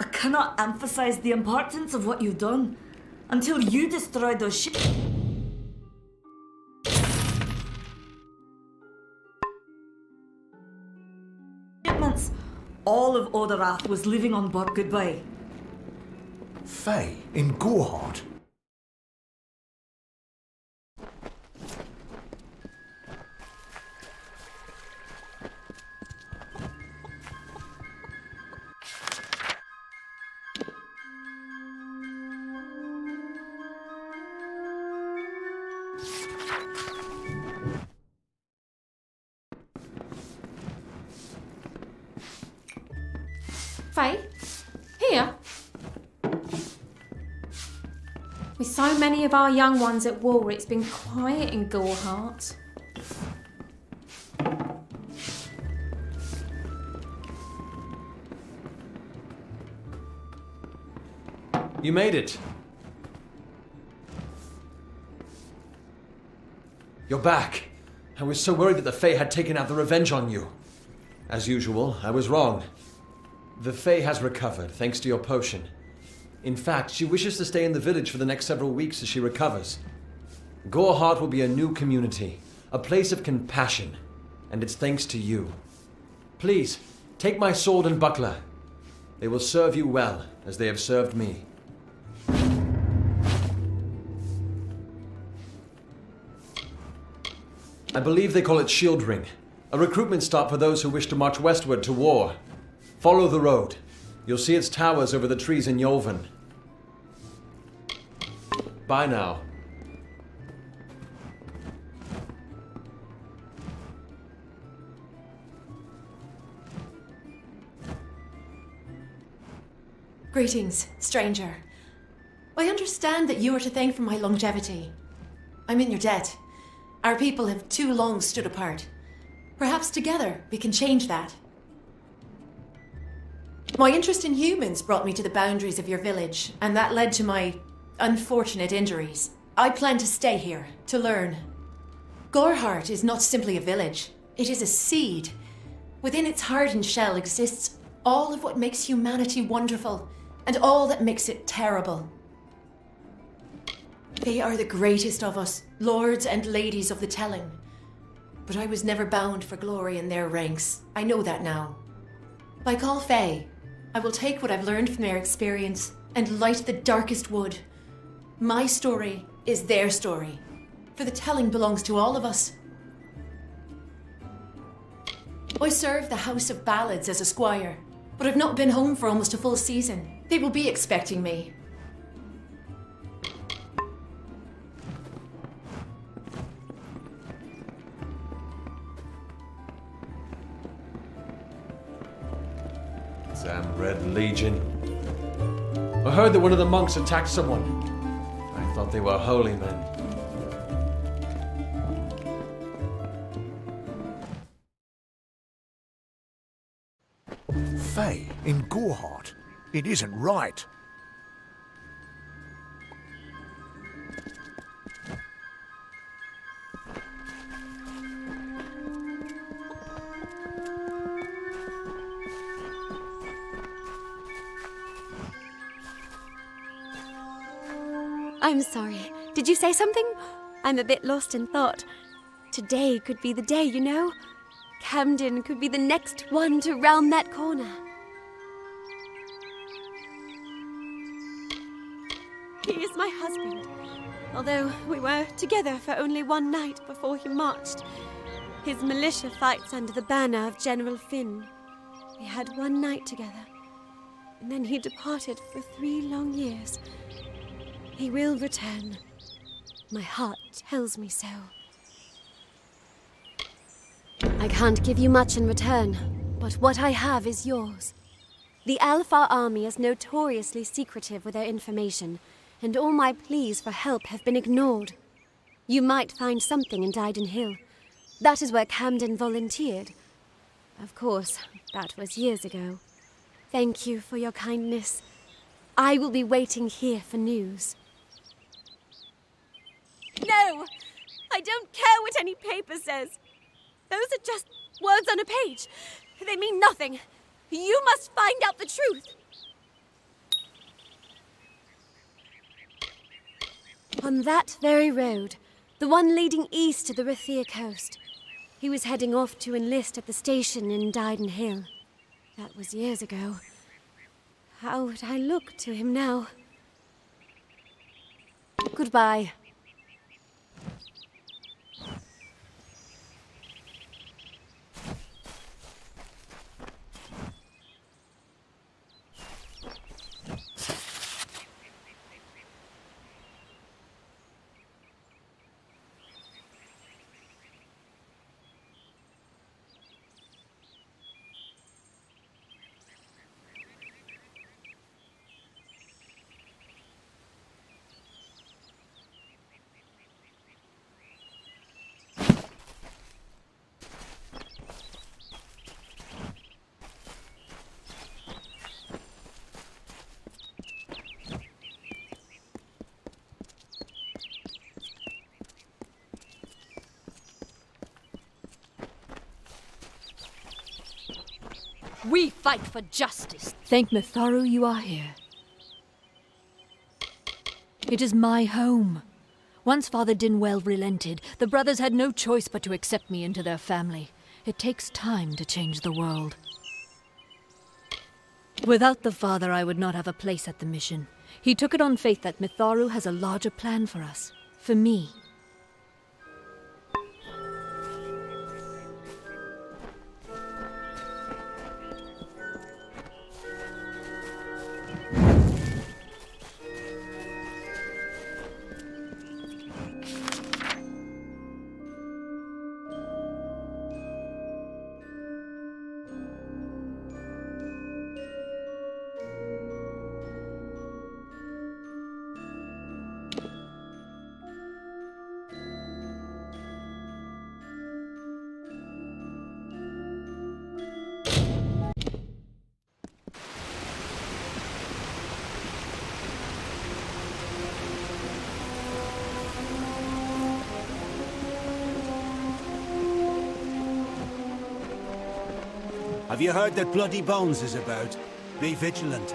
I cannot emphasize the importance of what you've done. Until you destroyed those ships. once, all of Odorath was living on but goodbye. Fae in Gohard? Faye? Here? With so many of our young ones at war, it's been quiet in Gorehart. You made it. You're back. I was so worried that the Fae had taken out the revenge on you. As usual, I was wrong. The Fae has recovered, thanks to your potion. In fact, she wishes to stay in the village for the next several weeks as she recovers. Gorehart will be a new community, a place of compassion, and it's thanks to you. Please, take my sword and buckler. They will serve you well, as they have served me. I believe they call it Shield Ring, a recruitment stop for those who wish to march westward to war. Follow the road. You'll see its towers over the trees in Yolven. Bye now. Greetings, stranger. I understand that you are to thank for my longevity. I'm in your debt. Our people have too long stood apart. Perhaps together we can change that. My interest in humans brought me to the boundaries of your village, and that led to my unfortunate injuries. I plan to stay here, to learn. Gorehart is not simply a village. It is a seed. Within its hardened shell exists all of what makes humanity wonderful, and all that makes it terrible. They are the greatest of us, lords and ladies of the telling. But I was never bound for glory in their ranks. I know that now. Like all Fae, I will take what I've learned from their experience and light the darkest wood. My story is their story, for the telling belongs to all of us. I serve the House of Ballads as a squire, but I've not been home for almost a full season. They will be expecting me. Red Legion. I heard that one of the monks attacked someone. I thought they were holy men. Fae in Gorehart? It isn't right. I'm sorry. Did you say something? I'm a bit lost in thought. Today could be the day, you know. Camden could be the next one to round that corner. He is my husband, although we were together for only one night before he marched. His militia fights under the banner of General Finn. We had one night together, and then he departed for 3 long years. He will return. My heart tells me so. I can't give you much in return, but what I have is yours. The Alpha army is notoriously secretive with their information, and all my pleas for help have been ignored. You might find something in Dyden Hill. That is where Camden volunteered. Of course, that was years ago. Thank you for your kindness. I will be waiting here for news. No! I don't care what any paper says. Those are just words on a page. They mean nothing. You must find out the truth. On that very road, the one leading east to the Rathia coast, he was heading off to enlist at the station in Dyden Hill. That was years ago. How would I look to him now? Goodbye. We fight for justice. Thank Mitharu you are here. It is my home. Once Father Dinwell relented, the brothers had no choice but to accept me into their family. It takes time to change the world. Without the father, I would not have a place at the mission. He took it on faith that Mitharu has a larger plan for us. For me. Have you heard that Bloody Bones is about? Be vigilant.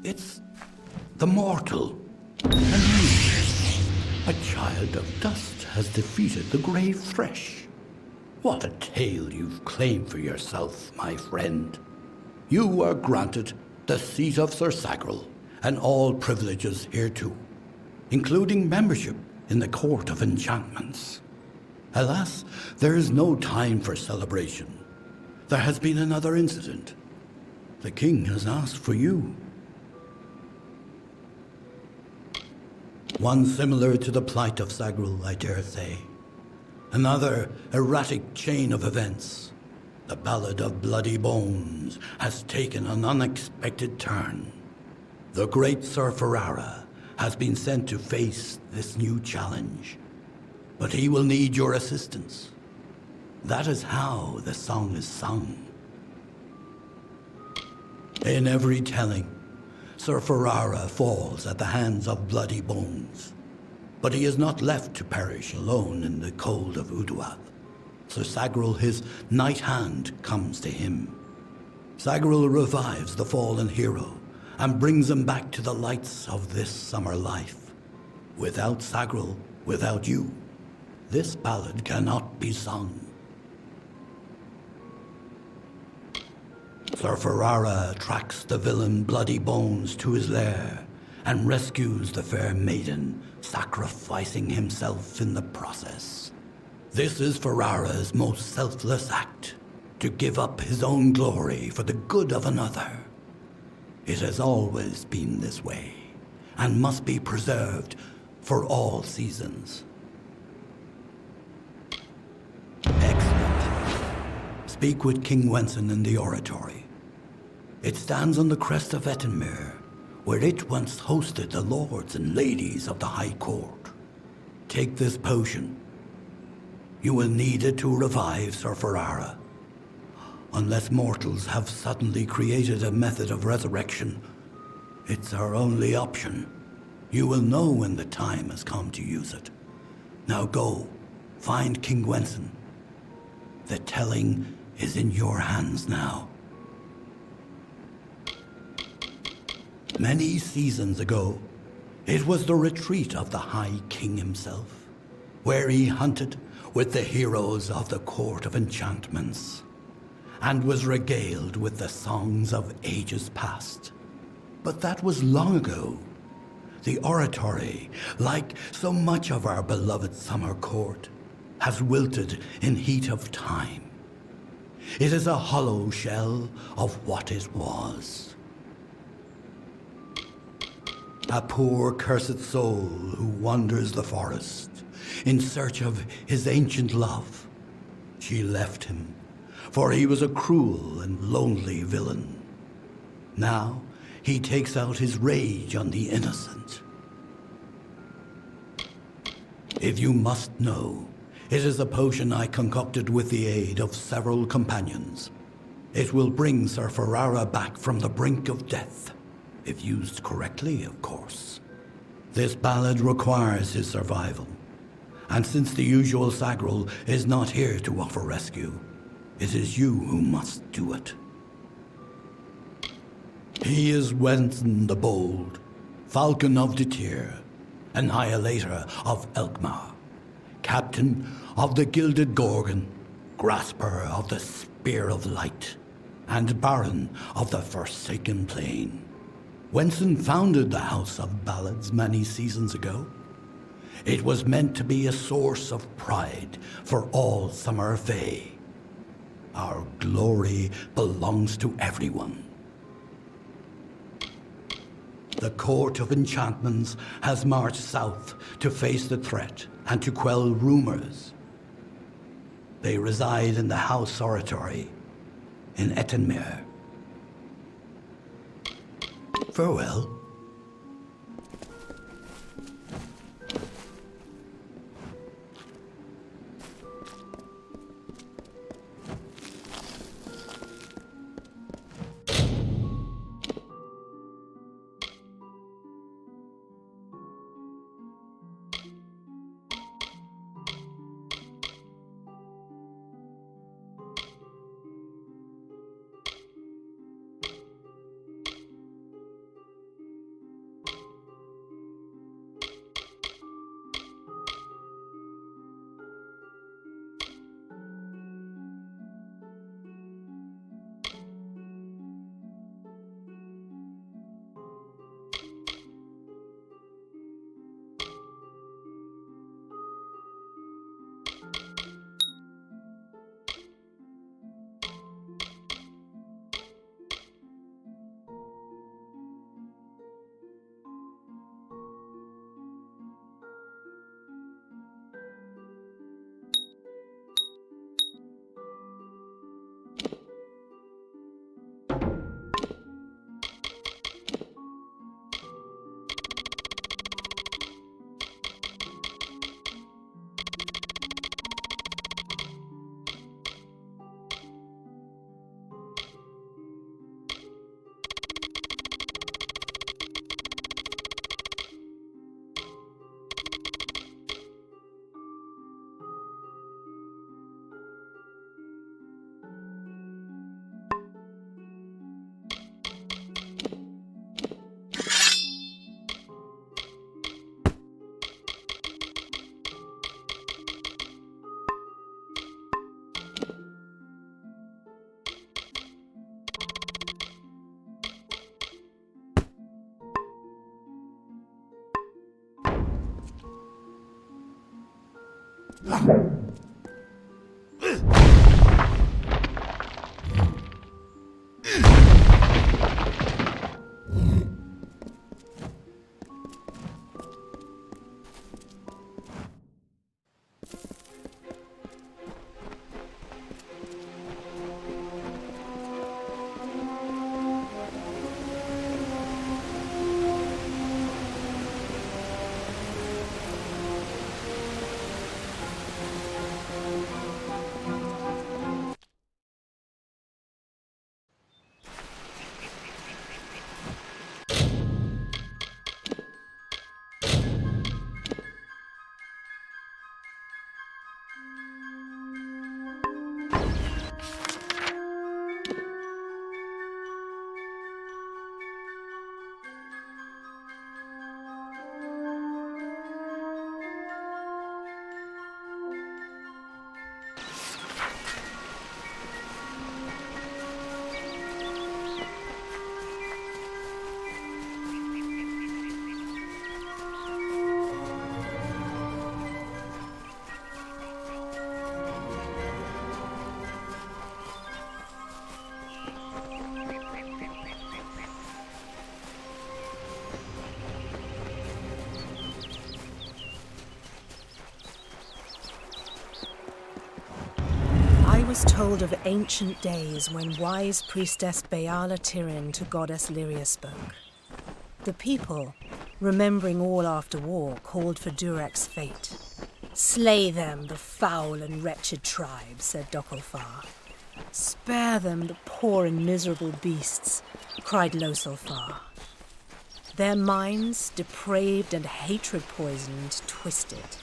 It's the mortal. And you, a child of dust, has defeated the grave Thresh. What a tale you've claimed for yourself, my friend. You are granted the seat of Sir Sagril and all privileges hereto, including membership in the Court of Enchantments. Alas, there is no time for celebration. There has been another incident. The king has asked for you. One similar to the plight of Sagril, I dare say. Another erratic chain of events. The Ballad of Bloody Bones has taken an unexpected turn. The great Sir Ferrara has been sent to face this new challenge. But he will need your assistance. That is how the song is sung. In every telling, Sir Ferrara falls at the hands of Bloody Bones. But he is not left to perish alone in the cold of Uduath. Sir Sagril, his knight hand, comes to him. Sagril revives the fallen hero and brings him back to the lights of this summer life. Without Sagril, without you, this ballad cannot be sung. Sir Ferrara tracks the villain Bloody Bones to his lair and rescues the fair maiden, sacrificing himself in the process. This is Ferrara's most selfless act, to give up his own glory for the good of another. It has always been this way, and must be preserved for all seasons. Excellent. Speak with King Wenson in the oratory. It stands on the crest of Ettenmere, where it once hosted the lords and ladies of the High Court. Take this potion. You will need it to revive Sir Ferrara. Unless mortals have suddenly created a method of resurrection, It's our only option. You will know when the time has come to use it. Now go, find King Gwenson. The telling is in your hands now. Many seasons ago, it was the retreat of the High King himself, where he hunted with the heroes of the Court of Enchantments, and was regaled with the songs of ages past. But that was long ago. The oratory, like so much of our beloved summer court, has wilted in heat of time. It is a hollow shell of what it was. A poor cursed soul who wanders the forest in search of his ancient love. She left him, for he was a cruel and lonely villain. Now he takes out his rage on the innocent. If you must know, it is a potion I concocted with the aid of several companions. It will bring Sir Ferrara back from the brink of death, if used correctly, of course. This ballad requires his survival, and since the usual Sagrel is not here to offer rescue, it is you who must do it. He is Wenson the Bold, Falcon of Detir, Annihilator of Elkmar, Captain of the Gilded Gorgon, Grasper of the Spear of Light, and Baron of the Forsaken Plain. Wenson founded the House of Ballads many seasons ago. It was meant to be a source of pride for all Summer Fae. Our glory belongs to everyone. The Court of Enchantments has marched south to face the threat and to quell rumors. They reside in the House Oratory in Ettenmere. Farewell. Tales told of ancient days when wise priestess Beala Tyrion to goddess Lyria spoke. The people, remembering all after war, called for Durek's fate. "Slay them, the foul and wretched tribe," said Dokilfar. "Spare them, the poor and miserable beasts," cried Losulfar. Their minds, depraved and hatred-poisoned, twisted.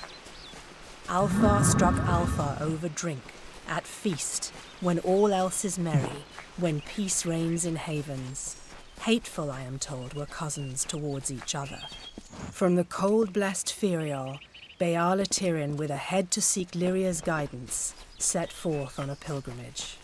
Alfar struck Alfar over drink, at feast, when all else is merry, when peace reigns in havens. Hateful, I am told, were cousins towards each other. From the cold-blessed Ferial, Beala Tyrion, with a head to seek Lyria's guidance, set forth on a pilgrimage.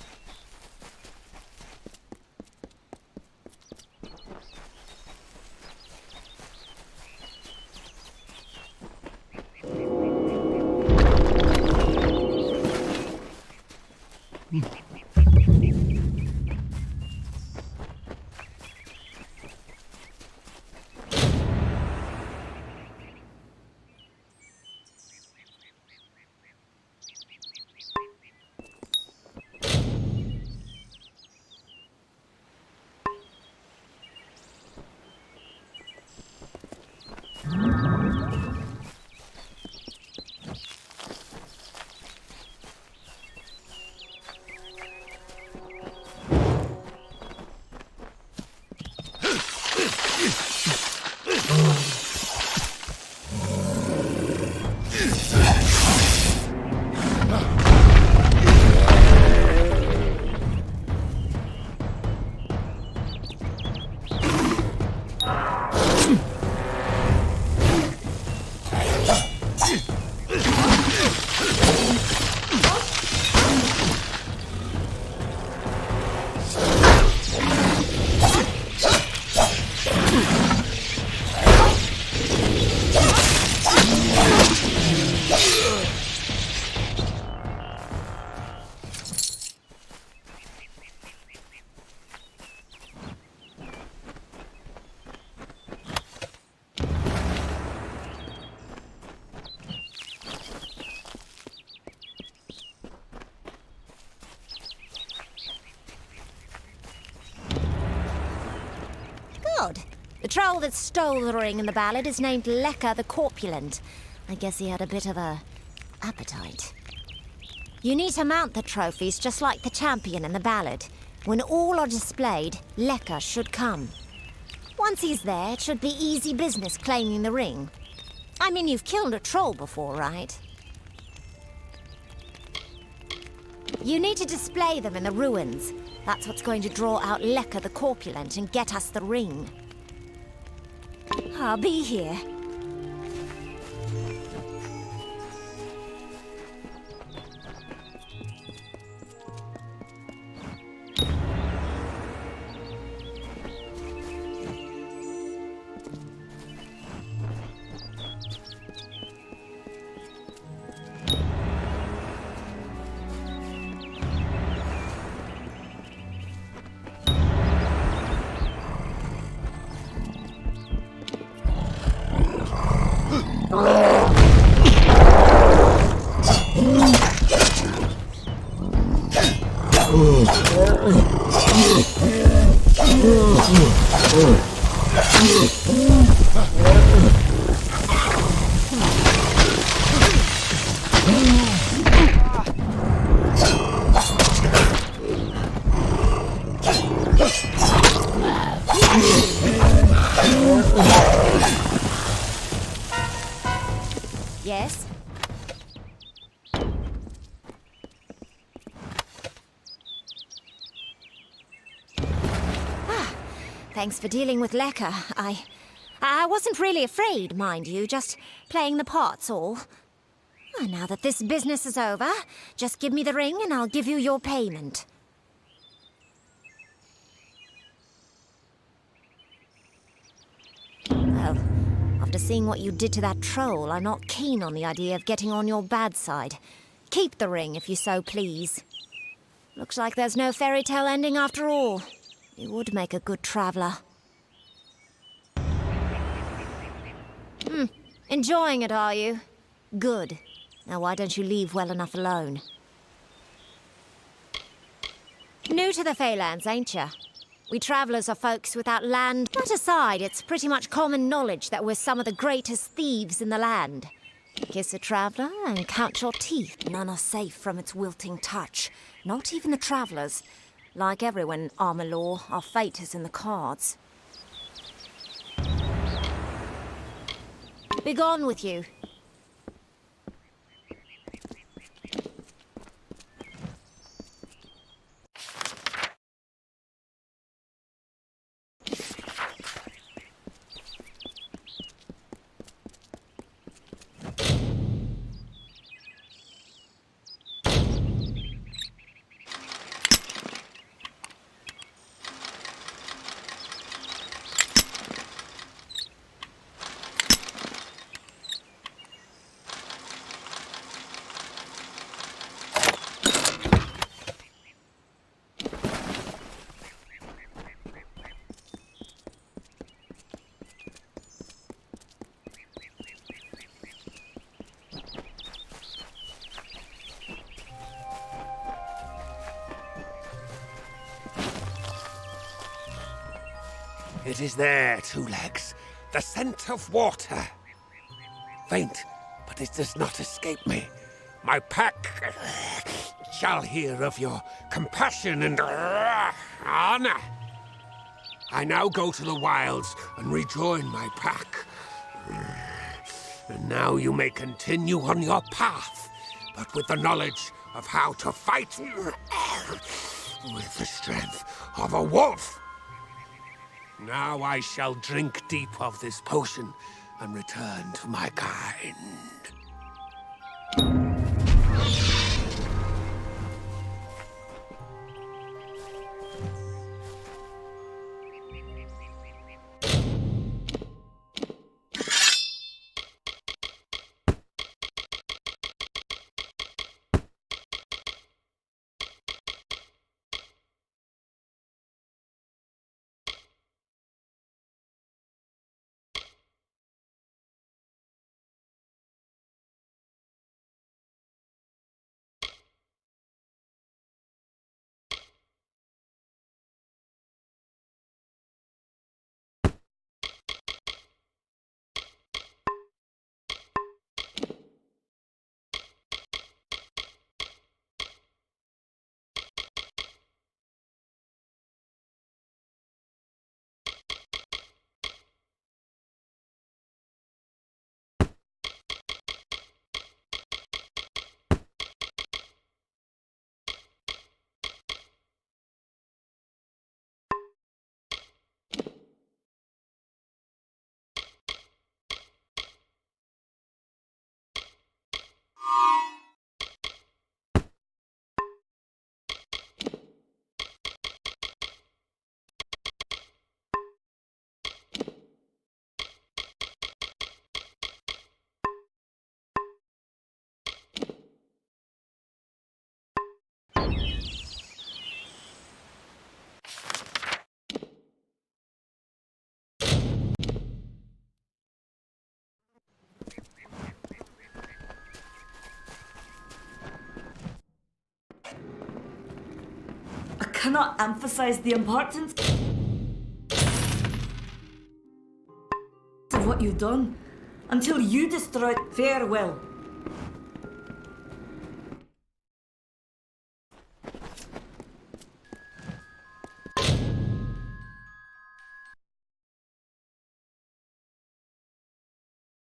The troll that stole the ring in the ballad is named Lekka the Corpulent. I guess he had a bit of a appetite. You need to mount the trophies just like the champion in the ballad. When all are displayed, Lekka should come. Once he's there, it should be easy business claiming the ring. I mean, you've killed a troll before, right? You need to display them in the ruins. That's what's going to draw out Lekka the Corpulent and get us the ring. I'll be here. Yes? Thanks for dealing with Lekka. I wasn't really afraid, mind you, just playing the part's all. Now that this business is over, just give me the ring and I'll give you your payment. Well, after seeing what you did to that troll, I'm not keen on the idea of getting on your bad side. Keep the ring, if you so please. Looks like there's no fairy tale ending after all. You would make a good traveller. Enjoying it, are you? Good. Now why don't you leave well enough alone? New to the Feylands, ain't ya? We travellers are folks without land. That aside, it's pretty much common knowledge that we're some of the greatest thieves in the land. Kiss a traveller and count your teeth. None are safe from its wilting touch. Not even the travellers. Like everyone in Amalur, our fate is in the cards. Begone with you. It is there, Two Legs. The scent of water. Faint, but it does not escape me. My pack shall hear of your compassion and honor. I now go to the wilds and rejoin my pack. And now you may continue on your path, but with the knowledge of how to fight with the strength of a wolf. Now I shall drink deep of this potion and return to my kind. I cannot emphasize the importance of what you've done until you destroy. Farewell.